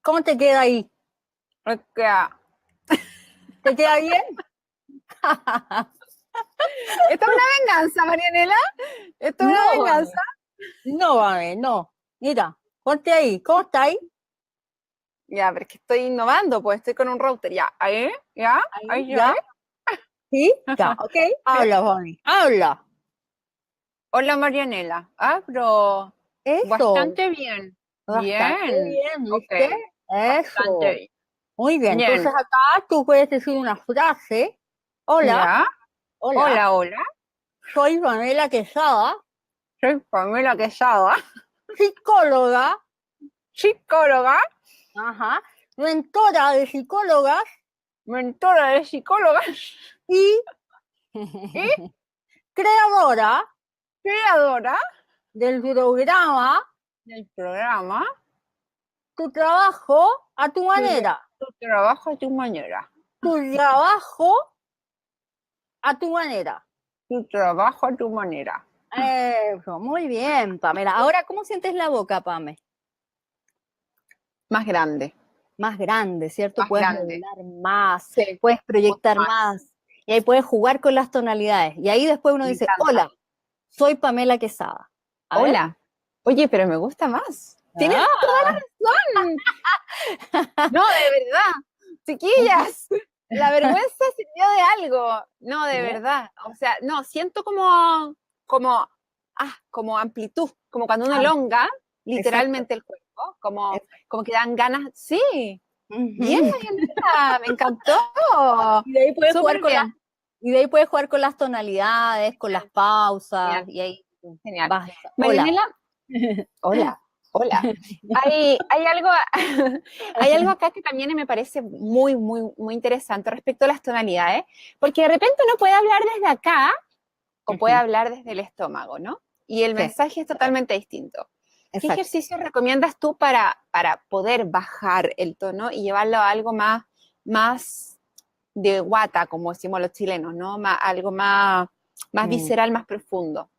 ¿Cómo te queda ahí? ¿Te queda bien? ¿Esto es una venganza, Marianela? ¿Esto es una venganza? No, Pame, no. Mira, ponte ahí. ¿Cómo está ahí? Ya, pero es que estoy innovando, pues estoy con un router. Ya, ahí, ya, ahí, ¿Ya? ¿Sí? Ya, ok. Habla, Pame. Habla. Hola, Marianela. Ah, pero Eso. bastante bien. Bastante bien, ¿viste? Okay. Eso. Bastante bien. Muy bien. Bien. Entonces acá tú puedes decir una frase. Hola. ¿Ya? Hola. Hola, hola. Soy Pamela Quesada, Soy Pamela Quesada, psicóloga, psicóloga, ajá, mentora de psicólogas mentora de psicólogas y y creadora creadora del programa del programa Tu trabajo a tu manera. Tu trabajo a tu manera. Tu trabajo a tu manera. Tu trabajo a tu manera. Eso, muy bien, Pamela. Ahora, ¿cómo sientes la boca, Pame? Más grande. Más grande, ¿cierto? Más Puedes grande. modular más, Sí. puedes proyectar más. Y ahí puedes jugar con las tonalidades. Y ahí después uno Me dice, encanta. hola, soy Pamela Quesada. A ver. Hola. Oye, pero me gusta más. Tienes toda la razón. No, de verdad. Chiquillas, la vergüenza sirvió de algo. No, de verdad. O sea, no, siento como amplitud, como cuando uno elonga literalmente el cuerpo, como que dan ganas. Sí. Bien, Marianela, me encantó. Y de ahí puedes Súper jugar con bien. y de ahí puedes jugar con las tonalidades, con las pausas, Genial. y ahí Genial. vas. Hola. Marianela, hola. Hola. Hay algo, hay algo acá que también me parece muy, muy, muy interesante respecto a las tonalidades, porque de repente uno puede hablar desde acá o puede Ujú. hablar desde el estómago, ¿no? Y el Sí, mensaje es totalmente distinto. ¿Qué exacto. ejercicios recomiendas tú para poder bajar el tono y llevarlo a algo más de guata, como decimos los chilenos, ¿no? Algo más Mm. visceral, más profundo.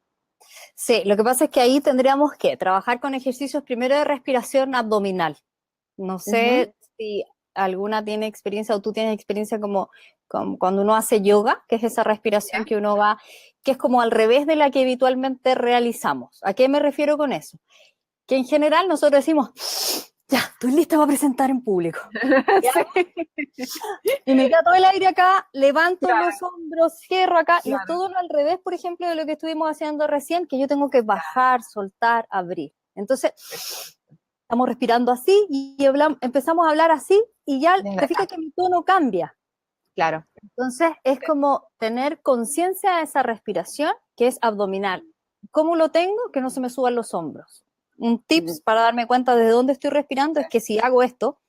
Sí, lo que pasa es que ahí tendríamos que trabajar con ejercicios primero de respiración abdominal. No Ujú. sé si alguna tiene experiencia o tú tienes experiencia como cuando uno hace yoga, que es esa respiración ¿Ya? que uno va, que es como al revés de la que habitualmente realizamos. ¿A qué me refiero con eso? Que en general nosotros decimos, ya, estoy lista para presentar en público. ¿Ya? Sí, Y me queda todo el aire acá, levanto claro, los hombros, cierro acá, y es claro, todo lo al revés, por ejemplo, de lo que estuvimos haciendo recién, que yo tengo que bajar, soltar, abrir. Entonces, estamos respirando así y empezamos a hablar así y ya desde te acá, fijas que mi tono cambia. claro. Entonces, es como tener conciencia de esa respiración que es abdominal. ¿Cómo lo tengo? Que no se me suban los hombros. Un Mm, tips para darme cuenta de dónde estoy respirando es que si hago esto,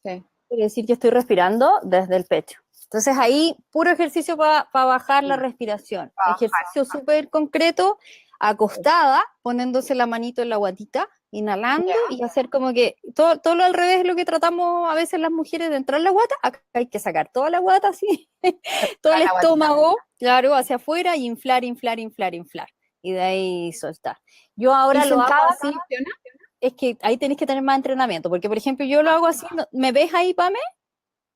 sí, quiere decir que estoy respirando desde el pecho. Entonces ahí, puro ejercicio para bajar la ya, respiración. para bajar. Ejercicio súper concreto, acostada, poniéndose la manito en la guatita, inhalando Ya, y hacer como que todo lo al revés es lo que tratamos a veces las mujeres de entrar la guata. Acá hay que sacar toda la guata así, todo para el la guatita. estómago, claro, hacia afuera y inflar, inflar, inflar, inflar. Y de ahí soltar. Yo ¿Y ahora lo hago sentada así, funciona? es que ahí tenéis que tener más entrenamiento, porque por ejemplo yo lo hago así, ¿me ves ahí, Pame?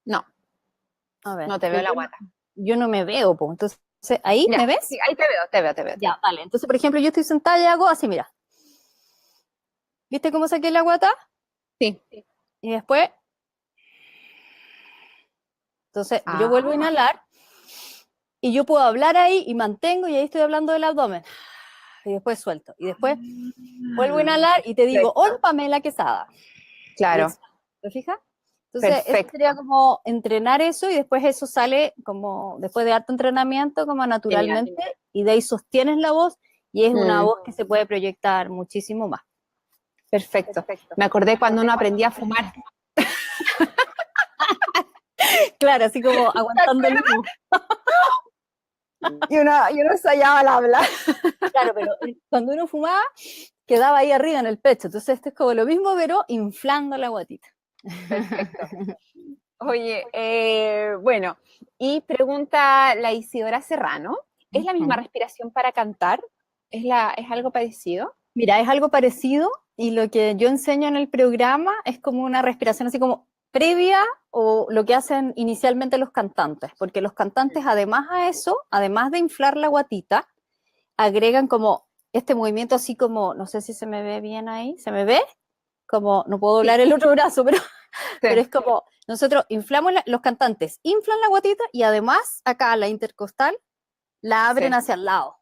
No, A ver, no te veo que la guata. yo no me veo, pues. Entonces, ¿ahí Ya, me sí, ves? ahí te veo, te veo, te veo, te veo. Ya, vale. Entonces, por ejemplo, yo estoy sentada y hago así, mira. ¿Viste cómo saqué la guata? Sí. Y después, entonces, yo Ah, vuelvo a inhalar y yo puedo hablar ahí y mantengo y ahí estoy hablando del abdomen. Y después suelto. Y después vuelvo a inhalar y te digo, hola perfecto. Pamela Quesada. Y Claro, eso, ¿te fijas? Entonces, eso sería perfecto. como entrenar eso y después eso sale como, después de harto entrenamiento, como Genial. naturalmente, y de ahí sostienes la voz y es una Mm, voz que se puede proyectar muchísimo más. perfecto. Me acordé cuando uno aprendía a fumar. Claro, así como ¿Te aguantando el acuerdas? humo. Y uno ensayaba al hablar. Claro, pero cuando uno fumaba, quedaba ahí arriba en el pecho. Entonces, esto es como lo mismo, pero inflando la guatita. Perfecto. Oye, bueno, y pregunta la Isidora Serrano, ¿es la misma Ujú. respiración para cantar? ¿Es algo parecido? Mira, es algo parecido y lo que yo enseño en el programa es como una respiración así como previa o lo que hacen inicialmente los cantantes, porque los cantantes además a eso, además de inflar la guatita, agregan como este movimiento así como, no sé si se me ve bien ahí, ¿se me ve? Como, no puedo doblar Sí, el otro brazo, pero sí, es como, nosotros inflamos, los cantantes inflan la guatita y además acá la intercostal la abren sí. hacia el lado.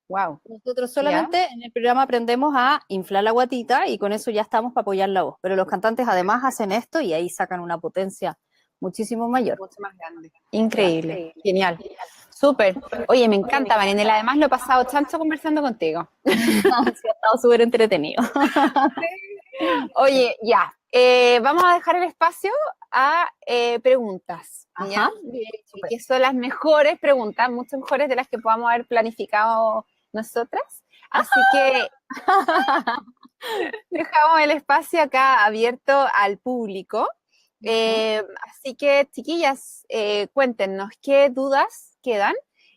Wow. Nosotros ¿Ya? solamente en el programa aprendemos a inflar la guatita y con eso ya estamos para apoyar la voz. Pero los cantantes además hacen esto y ahí sacan una potencia muchísimo mayor. Mucho más grande. Claro. Increíble, genial. Súper. Oye, me encanta, Marianela. Además, lo he pasado chancho conversando contigo. Sí, ha estado súper entretenido. Oye, ya. Vamos a dejar el espacio a preguntas, ¿ya? Ajá. Súper. Que son las mejores preguntas, mucho mejores de las que podamos haber planificado nosotras. Así que dejamos el espacio acá abierto al público. Ujú. Así que, chiquillas, cuéntenos qué dudas quedan.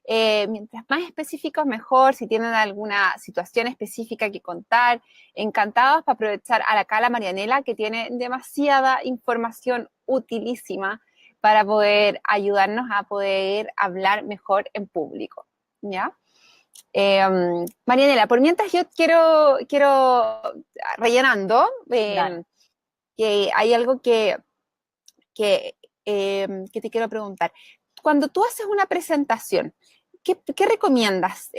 Mientras más específicos, mejor. Si tienen alguna situación específica que contar, encantados para aprovechar a la Marianela, que tiene demasiada información utilísima para poder ayudarnos a poder hablar mejor en público. ¿Ya? Marianela, por mientras yo quiero rellenando, Dale. que hay algo que te quiero preguntar. Cuando tú haces una presentación, ¿qué recomiendas?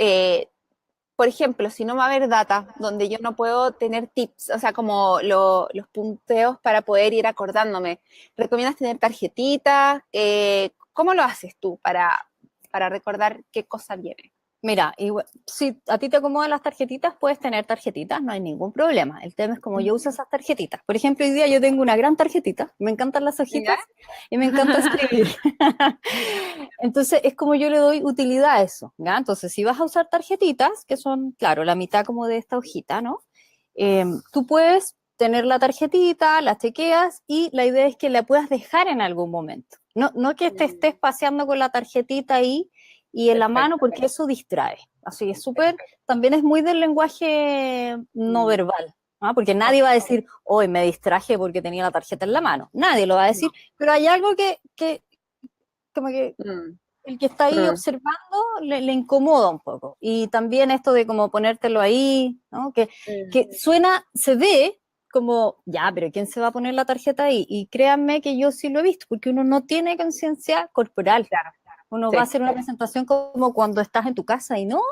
Por ejemplo, si no va a haber data, donde yo no puedo tener tips, o sea, como los punteos para poder ir acordándome, ¿recomiendas tener tarjetitas? ¿Cómo lo haces tú para recordar qué cosa viene? Mira, si a ti te acomodan las tarjetitas, puedes tener tarjetitas, no hay ningún problema. El tema es cómo yo uso esas tarjetitas. Por ejemplo, hoy día yo tengo una gran tarjetita, me encantan las ¿Ya? hojitas y me encanta escribir. Entonces, es como yo le doy utilidad a eso, ¿ya? Entonces, si vas a usar tarjetitas, que son, claro, la mitad como de esta hojita, ¿no? Tú puedes tener la tarjetita, la chequeas y la idea es que la puedas dejar en algún momento. No que te estés paseando con la tarjetita ahí y en la mano, Perfecto, porque eso distrae. Así es súper, también es muy del lenguaje no verbal, ¿no? Porque nadie va a decir, hoy me distraje porque tenía la tarjeta en la mano. Nadie lo va a decir, no. pero hay algo que como que Mm, el que está ahí mm, observando le incomoda un poco. Y también esto de como ponértelo ahí, ¿no? Que suena, se ve como, ya, pero ¿quién se va a poner la tarjeta ahí? Y créanme que yo sí lo he visto, porque uno no tiene conciencia corporal. claro, Uno va a sí, hacer una presentación como cuando estás en tu casa y no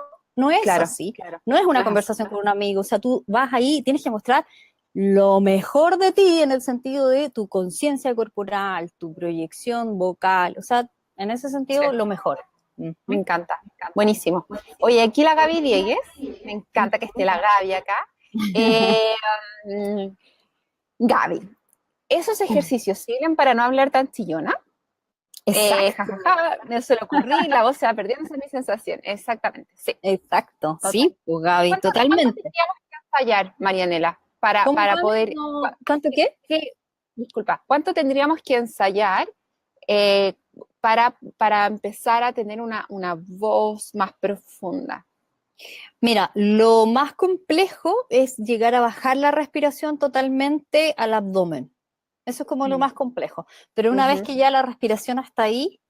es claro, así. No es una no es así. conversación con un amigo. O sea, tú vas ahí y tienes que mostrar lo mejor de ti en el sentido de tu conciencia corporal, tu proyección vocal. O sea, en ese Sí, sentido, lo mejor. me Ujú. encanta, buenísimo. Oye, aquí la Gaby Diegues, me encanta que esté la Gaby acá. Eh, mm, Gaby, ¿esos ejercicios sirven para no hablar tan chillona? Exacto, Jajaja, no se le ocurrí, la voz se va perdiendo, esa es mi sensación. Exactamente, sí, exacto. total. Sí, pues Gaby, ¿Cuánto totalmente. tendríamos que ensayar, Marianela, ¿Cómo, para Vale? poder, No, ¿cuánto qué? disculpa, cuánto tendríamos que ensayar eh, para empezar a tener una voz más profunda? Mira, lo más complejo es llegar a bajar la respiración totalmente al abdomen. Eso es como lo Mm. más complejo. Pero una vez Ujú. que ya la respiración está ahí,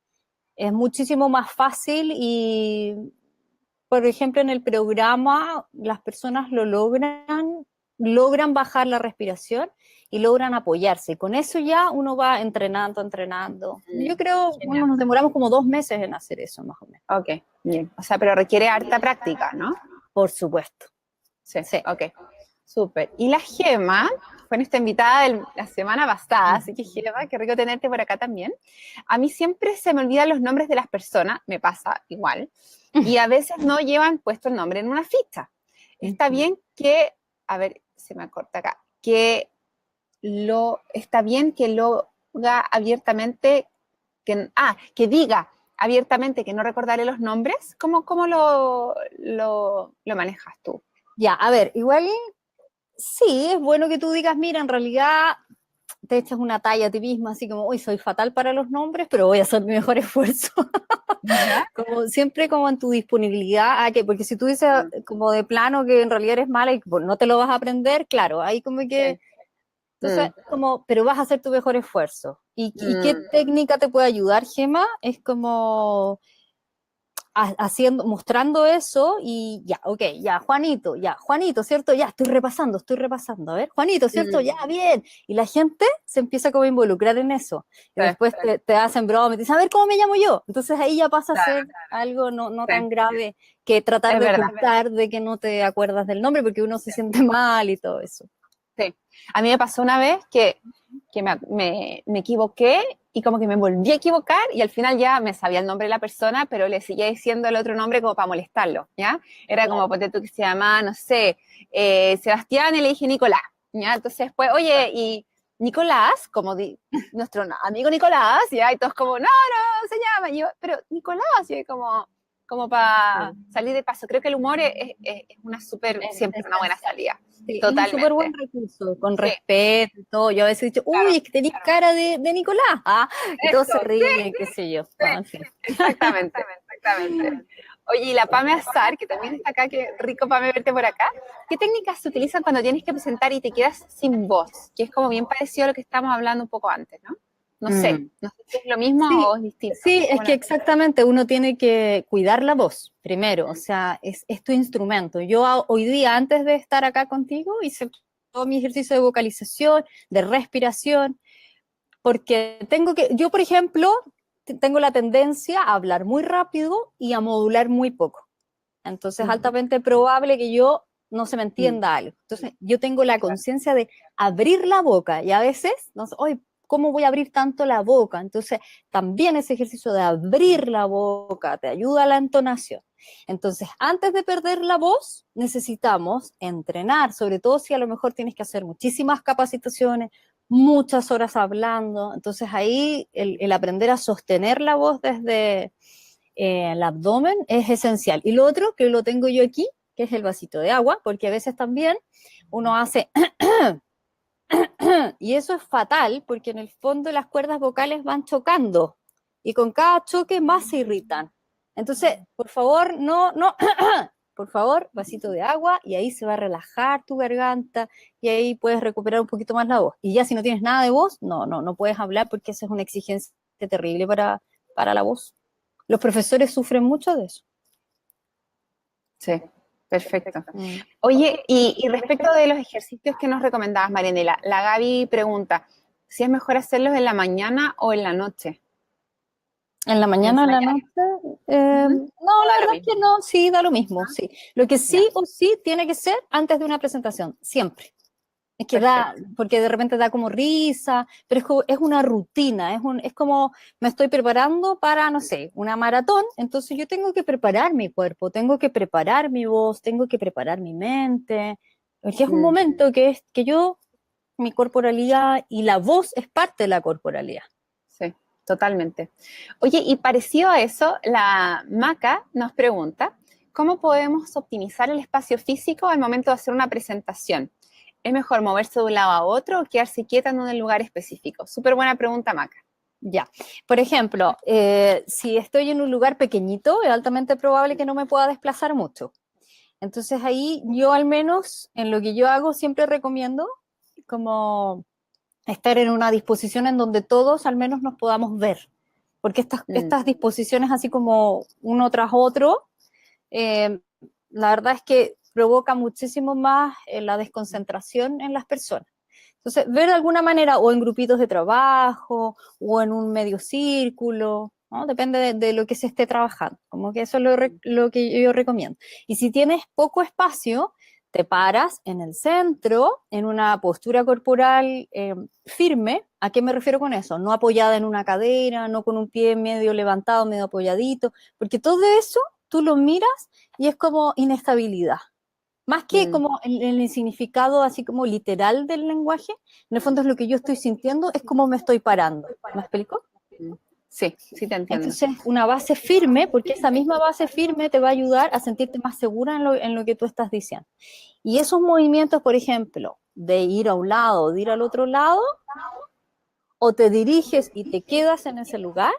es muchísimo más fácil y, por ejemplo, en el programa las personas logran bajar la respiración y logran apoyarse. Y con eso ya uno va entrenando, entrenando. Yo creo, bueno, Genial. nos demoramos como 2 meses en hacer eso, más o menos. Ok, bien. O sea, pero requiere harta práctica, ¿no? Por supuesto. Sí, Sí. ok. Súper. Y la Gema fue nuestra invitada de la semana pasada, así que Gema, qué rico tenerte por acá también. A mí siempre se me olvidan los nombres de las personas, me pasa igual, y a veces no llevan puesto el nombre en una ficha. Está bien que, a ver, se me corta acá, está bien que lo haga abiertamente, que diga abiertamente que no recordaré los nombres. ¿Cómo lo manejas tú? Ya, a ver, igual sí, es bueno que tú digas, mira, en realidad te echas una talla a ti misma, así como, uy, soy fatal para los nombres, pero voy a hacer mi mejor esfuerzo. ¿Ya? Como siempre como en tu disponibilidad, porque si tú dices Mm, como de plano que en realidad eres mala y pues, no te lo vas a aprender, claro, ahí como que, sí. entonces, Mm, como, pero vas a hacer tu mejor esfuerzo. ¿Y qué mm, técnica te puede ayudar, Gema? Es como haciendo, mostrando eso y ya, ok, ya, Juanito, ¿cierto? Ya, estoy repasando, a ver, Juanito, ¿cierto? Ya, mm, bien. Y la gente se empieza como a involucrar en eso. Y sí, después te hacen broma y te dicen, a ver, ¿cómo me llamo yo? Entonces ahí ya pasa a claro, ser algo no sí, tan grave que tratar es de verdad. ocultar de que no te acuerdas del nombre porque uno se siente mal y todo eso. Sí. A mí me pasó una vez que me equivoqué y como que me volví a equivocar y al final ya me sabía el nombre de la persona, pero le seguía diciendo el otro nombre como para molestarlo, ¿ya? Era como, Claro. ponte tú que se llama, no sé, Sebastián y le dije Nicolás, ¿ya? Entonces después, oye, y Nicolás, como nuestro amigo Nicolás, ¿ya? Y todos como, no, se llama, y yo, pero Nicolás, y como para salir de paso. Creo que el humor es una súper, Es siempre una buena esencial. salida. Sí, es un súper buen Totalmente. recurso, con Sí, respeto y todo. Yo a veces he dicho, claro. uy, es que tenéis cara de Nicolás, y todos Eso, se sí, ríen, qué sé yo. sí, No, en fin. exactamente, exactamente. Oye, y la Pame Azar, que también está acá, qué rico Pame verte por acá. ¿Qué técnicas se utilizan cuando tienes que presentar y te quedas sin voz? Que es como bien parecido a lo que estábamos hablando un poco antes, ¿no? Mm. No sé si es lo mismo Sí, o es distinto. sí, es ¿Cómo que exactamente uno tiene que cuidar la voz primero, o sea, es tu instrumento. Yo hoy día, antes de estar acá contigo, hice todo mi ejercicio de vocalización, de respiración, porque yo por ejemplo, tengo la tendencia a hablar muy rápido y a modular muy poco. Entonces, es Ujú. altamente probable que yo no se me Mm, entienda algo. Entonces, yo tengo la claro. conciencia de abrir la boca y a veces, no sé, hoy, ¿cómo voy a abrir tanto la boca? Entonces, también ese ejercicio de abrir la boca te ayuda a la entonación. Entonces, antes de perder la voz, necesitamos entrenar, sobre todo si a lo mejor tienes que hacer muchísimas capacitaciones, muchas horas hablando. Entonces, ahí el aprender a sostener la voz desde el abdomen es esencial. Y lo otro, que lo tengo yo aquí, que es el vasito de agua, porque a veces también uno hace y eso es fatal porque en el fondo las cuerdas vocales van chocando y con cada choque más se irritan. Entonces, por favor, no, por favor, vasito de agua y ahí se va a relajar tu garganta y ahí puedes recuperar un poquito más la voz. Y ya si no tienes nada de voz, no puedes hablar porque esa es una exigencia terrible para la voz. Los profesores sufren mucho de eso. Sí, perfecto. Oye, y respecto de los ejercicios que nos recomendabas, Marianela, la Gaby pregunta si es mejor hacerlos en la mañana o en la noche. ¿En la mañana o en la noche? No, la verdad es que no, sí, da lo mismo, sí. Lo que sí o sí tiene que ser antes de una presentación, siempre. Es que da, porque de repente da como risa, pero es una rutina, es como me estoy preparando para, no sé, una maratón, entonces yo tengo que preparar mi cuerpo, tengo que preparar mi voz, tengo que preparar mi mente, porque es un momento que mi corporalidad y la voz es parte de la corporalidad. Sí, totalmente. Oye, y parecido a eso, la Maca nos pregunta, ¿cómo podemos optimizar el espacio físico al momento de hacer una presentación? ¿Es mejor moverse de un lado a otro o quedarse quieta en un lugar específico? Súper buena pregunta, Maca. Ya, por ejemplo, si estoy en un lugar pequeñito, es altamente probable que no me pueda desplazar mucho. Entonces ahí yo al menos, en lo que yo hago, siempre recomiendo como estar en una disposición en donde todos al menos nos podamos ver. Porque estas disposiciones así como uno tras otro, la verdad es que provoca muchísimo más la desconcentración en las personas. Entonces, ver de alguna manera o en grupitos de trabajo o en un medio círculo, ¿no? Depende de lo que se esté trabajando, como que eso es lo que yo recomiendo. Y si tienes poco espacio, te paras en el centro, en una postura corporal firme. ¿A qué me refiero con eso? No apoyada en una cadera, no con un pie medio levantado, medio apoyadito, porque todo eso tú lo miras y es como inestabilidad. Más que como el significado así como literal del lenguaje, en el fondo es lo que yo estoy sintiendo, es como me estoy parando. ¿Me explico? Sí, sí te entiendo. Entonces, una base firme, porque esa misma base firme te va a ayudar a sentirte más segura en lo que tú estás diciendo. Y esos movimientos, por ejemplo, de ir a un lado, de ir al otro lado, o te diriges y te quedas en ese lugar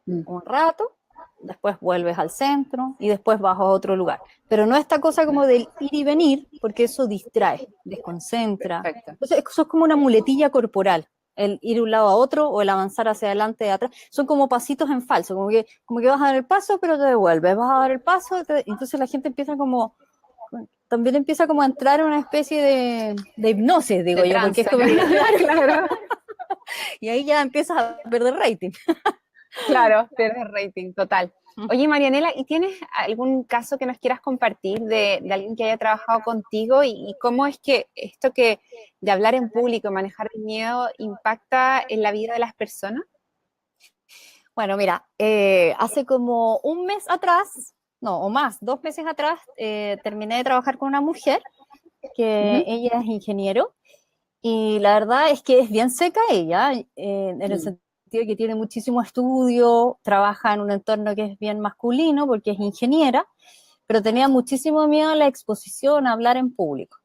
un rato, después vuelves al centro y después vas a otro lugar. Pero no esta cosa como del ir y venir, porque eso distrae, desconcentra. Entonces, eso es como una muletilla corporal, el ir de un lado a otro o el avanzar hacia adelante y atrás. Son como pasitos en falso, como que vas a dar el paso, pero te devuelves, vas a dar el paso, entonces la gente empieza como... También empieza como a entrar en una especie de hipnosis, digo yo, porque es como... Claro. Y ahí ya empiezas a perder rating. Claro, pierdes rating, total. Oye, Marianela, ¿y tienes algún caso que nos quieras compartir de alguien que haya trabajado contigo y cómo es que esto que de hablar en público, manejar el miedo, impacta en la vida de las personas? Bueno, mira, hace como un mes atrás, no, o más, 2 meses atrás, terminé de trabajar con una mujer que ella es ingeniero y la verdad es que es bien seca ella, en el sentido de que tiene muchísimo estudio, trabaja en un entorno que es bien masculino porque es ingeniera, pero tenía muchísimo miedo a la exposición, a hablar en público.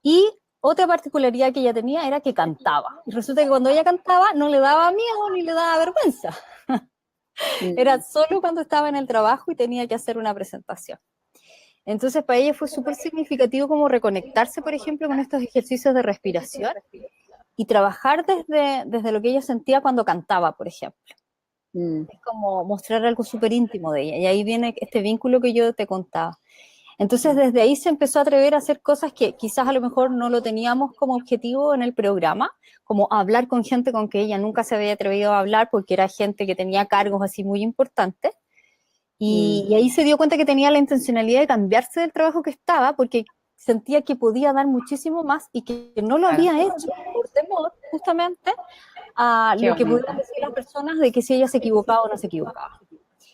Y otra particularidad que ella tenía era que cantaba. Y resulta que cuando ella cantaba no le daba miedo ni le daba vergüenza. Era solo cuando estaba en el trabajo y tenía que hacer una presentación. Entonces, para ella fue súper significativo como reconectarse, por ejemplo, con estos ejercicios de respiración y trabajar desde lo que ella sentía cuando cantaba, por ejemplo. Es como mostrar algo súper íntimo de ella. Y ahí viene este vínculo que yo te contaba. Entonces, desde ahí se empezó a atrever a hacer cosas que quizás a lo mejor no lo teníamos como objetivo en el programa, como hablar con gente con que ella nunca se había atrevido a hablar porque era gente que tenía cargos así muy importantes. Y ahí se dio cuenta que tenía la intencionalidad de cambiarse del trabajo que estaba porque sentía que podía dar muchísimo más y que no lo había hecho por temor justamente a lo que pudieran decir las personas de que si ella se equivocaba o no se equivocaba.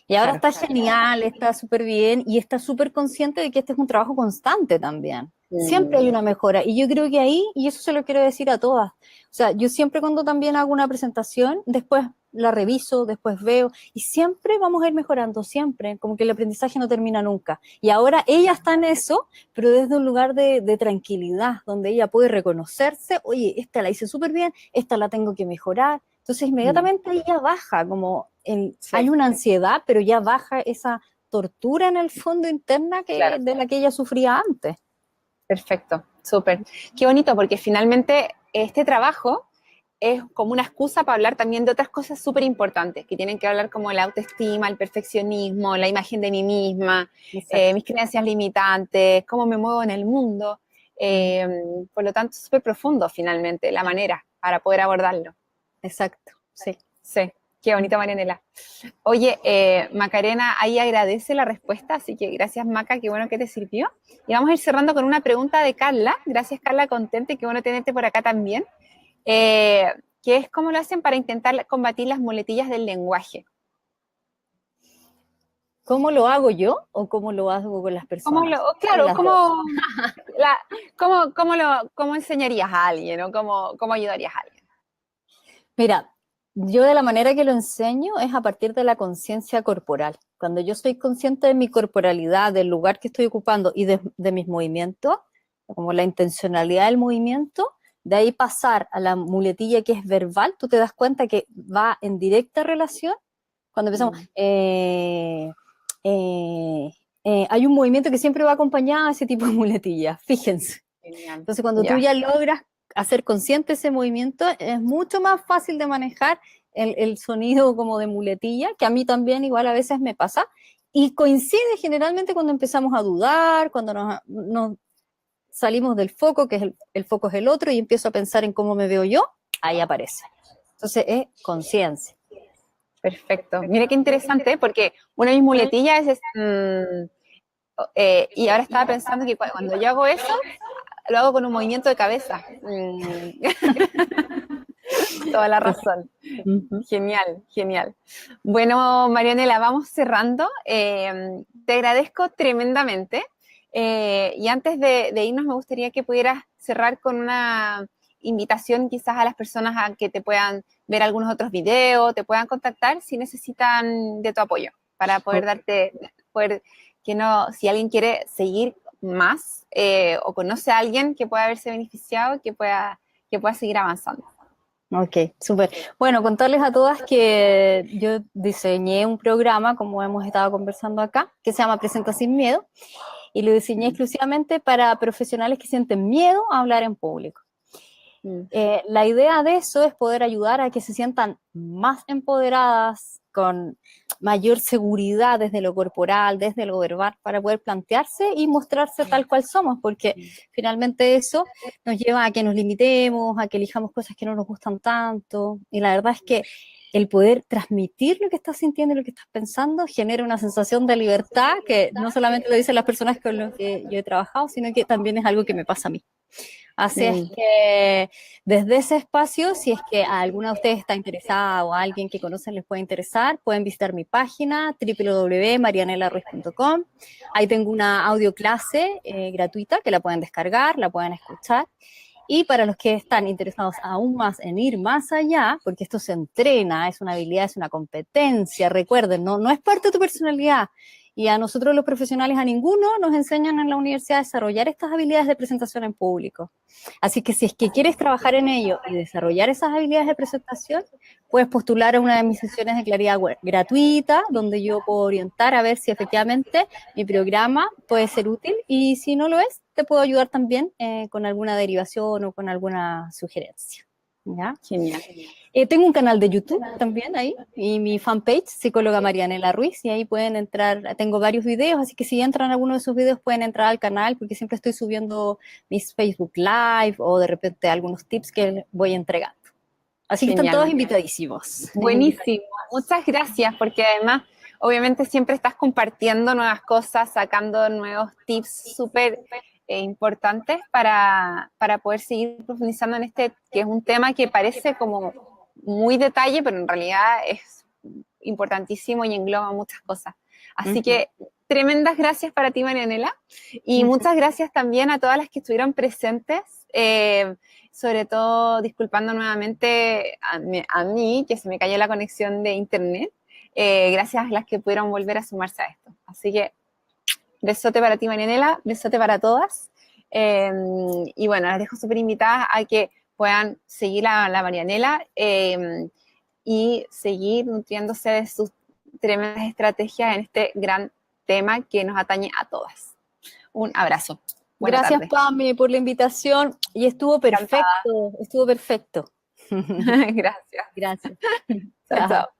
Y ahora Claro. está genial, está súper bien y está súper consciente de que este es un trabajo constante también. Siempre hay Mm, una mejora. Y yo creo que ahí, y eso se lo quiero decir a todas, o sea, yo siempre cuando también hago una presentación, después la reviso, después veo, y siempre vamos a ir mejorando, siempre, como que el aprendizaje no termina nunca. Y ahora ella está en eso, pero desde un lugar de tranquilidad, donde ella puede reconocerse, oye, esta la hice súper bien, esta la tengo que mejorar. Entonces mm, inmediatamente ella baja, como hay sí, una ansiedad, pero ya baja esa tortura en el fondo interna claro. de la que ella sufría antes. Perfecto, súper. Qué bonito, porque finalmente este trabajo es como una excusa para hablar también de otras cosas súper importantes, que tienen que hablar como la autoestima, el perfeccionismo, la imagen de mí misma, Exacto. mis creencias limitantes, cómo me muevo en el mundo. Mm, Eh, por lo tanto, súper profundo finalmente la manera para poder abordarlo. exacto, sí. Sí, qué Mm. bonito, Marianela. Oye, Macarena, ahí agradece la respuesta, así que gracias, Maca, qué bueno que te sirvió. Y vamos a ir cerrando con una pregunta de Carla. Gracias, Carla, contente, qué bueno tenerte por acá también. Eh, que es cómo lo hacen para intentar combatir las muletillas del lenguaje. ¿Cómo lo hago yo o cómo lo hago con las ¿Cómo personas? lo, ¿Cuál de claro, las dos? cómo enseñarías a alguien o cómo ayudarías a alguien? Mira, yo de la manera que lo enseño es a partir de la conciencia corporal. Cuando yo soy consciente de mi corporalidad, del lugar que estoy ocupando y de mis movimientos, como la intencionalidad del movimiento, de ahí pasar a la muletilla que es verbal, tú te das cuenta que va en directa relación. Cuando empezamos, Mm, eh, hay un movimiento que siempre va acompañado a ese tipo de muletillas, fíjense. genial, Entonces, cuando tú ya, ya logras hacer consciente ese movimiento, es mucho más fácil de manejar el sonido como de muletilla, que a mí también igual a veces me pasa, y coincide generalmente cuando empezamos a dudar, cuando nos salimos del foco, que es el foco es el otro, y empiezo a pensar en cómo me veo yo, ahí aparece. Entonces, es conciencia. perfecto. Mira qué interesante, porque una de mis muletillas y ahora estaba pensando que cuando yo hago eso, lo hago con un movimiento de cabeza. Toda la razón. Ujú. Genial, genial. Bueno, Marianela, vamos cerrando. Te agradezco tremendamente. Y antes de irnos, me gustaría que pudieras cerrar con una invitación quizás a las personas a que te puedan ver algunos otros videos, te puedan contactar si necesitan de tu apoyo para poder darte, poder que no, si alguien quiere seguir más o conoce a alguien que pueda haberse beneficiado, que pueda seguir avanzando. Ok, súper. Bueno, contarles a todas que yo diseñé un programa, como hemos estado conversando acá, que se llama Presenta sin Miedo, y lo diseñé Mm, exclusivamente para profesionales que sienten miedo a hablar en público. mm, La idea de eso es poder ayudar a que se sientan más empoderadas, con mayor seguridad desde lo corporal, desde lo verbal, para poder plantearse y mostrarse tal cual somos, porque finalmente eso nos lleva a que nos limitemos, a que elijamos cosas que no nos gustan tanto, y la verdad es que el poder transmitir lo que estás sintiendo y lo que estás pensando genera una sensación de libertad que no solamente lo dicen las personas con las que yo he trabajado, sino que también es algo que me pasa a mí. Así es mm. que desde ese espacio, si es que a alguna de ustedes está interesada o a alguien que conocen les puede interesar, pueden visitar mi página www.marianelaruiz.com. Ahí tengo una audio clase gratuita que la pueden descargar, la pueden escuchar. Y para los que están interesados aún más en ir más allá, porque esto se entrena, es una habilidad, es una competencia, recuerden, no es parte de tu personalidad. Y a nosotros los profesionales, a ninguno nos enseñan en la universidad a desarrollar estas habilidades de presentación en público. Así que si es que quieres trabajar en ello y desarrollar esas habilidades de presentación, puedes postular a una de mis sesiones de claridad gratuita, donde yo puedo orientar a ver si efectivamente mi programa puede ser útil y si no lo es, te puedo ayudar también con alguna derivación o con alguna sugerencia. ¿Ya? Genial. Tengo un canal de YouTube también ahí y mi fanpage, psicóloga Marianela Ruiz, y ahí pueden entrar, tengo varios videos, así que si entran a alguno de esos videos pueden entrar al canal porque siempre estoy subiendo mis Facebook Live o de repente algunos tips que voy entregando. Así que están todos Genial. invitadísimos. Buenísimo. Muchas gracias, porque además, obviamente, siempre estás compartiendo nuevas cosas, sacando nuevos tips súper importantes para poder seguir profundizando en este, que es un tema que parece como muy detalle, pero en realidad importantísimo y engloba muchas cosas. Así que tremendas gracias para ti, Marianela, y muchas gracias también a todas las que estuvieron presentes, sobre todo disculpando nuevamente a mí, que se me cayó la conexión de internet, gracias a las que pudieron volver a sumarse a esto. Así que besote para ti, Marianela, besote para todas, y bueno, las dejo súper invitadas a que puedan seguir a la Marianela y seguir nutriéndose de sus tremendas estrategias en este gran tema que nos atañe a todas. Un abrazo. Buena Gracias, tarde. Pame, por la invitación y estuvo perfecto, estuvo perfecto. Gracias. Gracias. Chao, chao.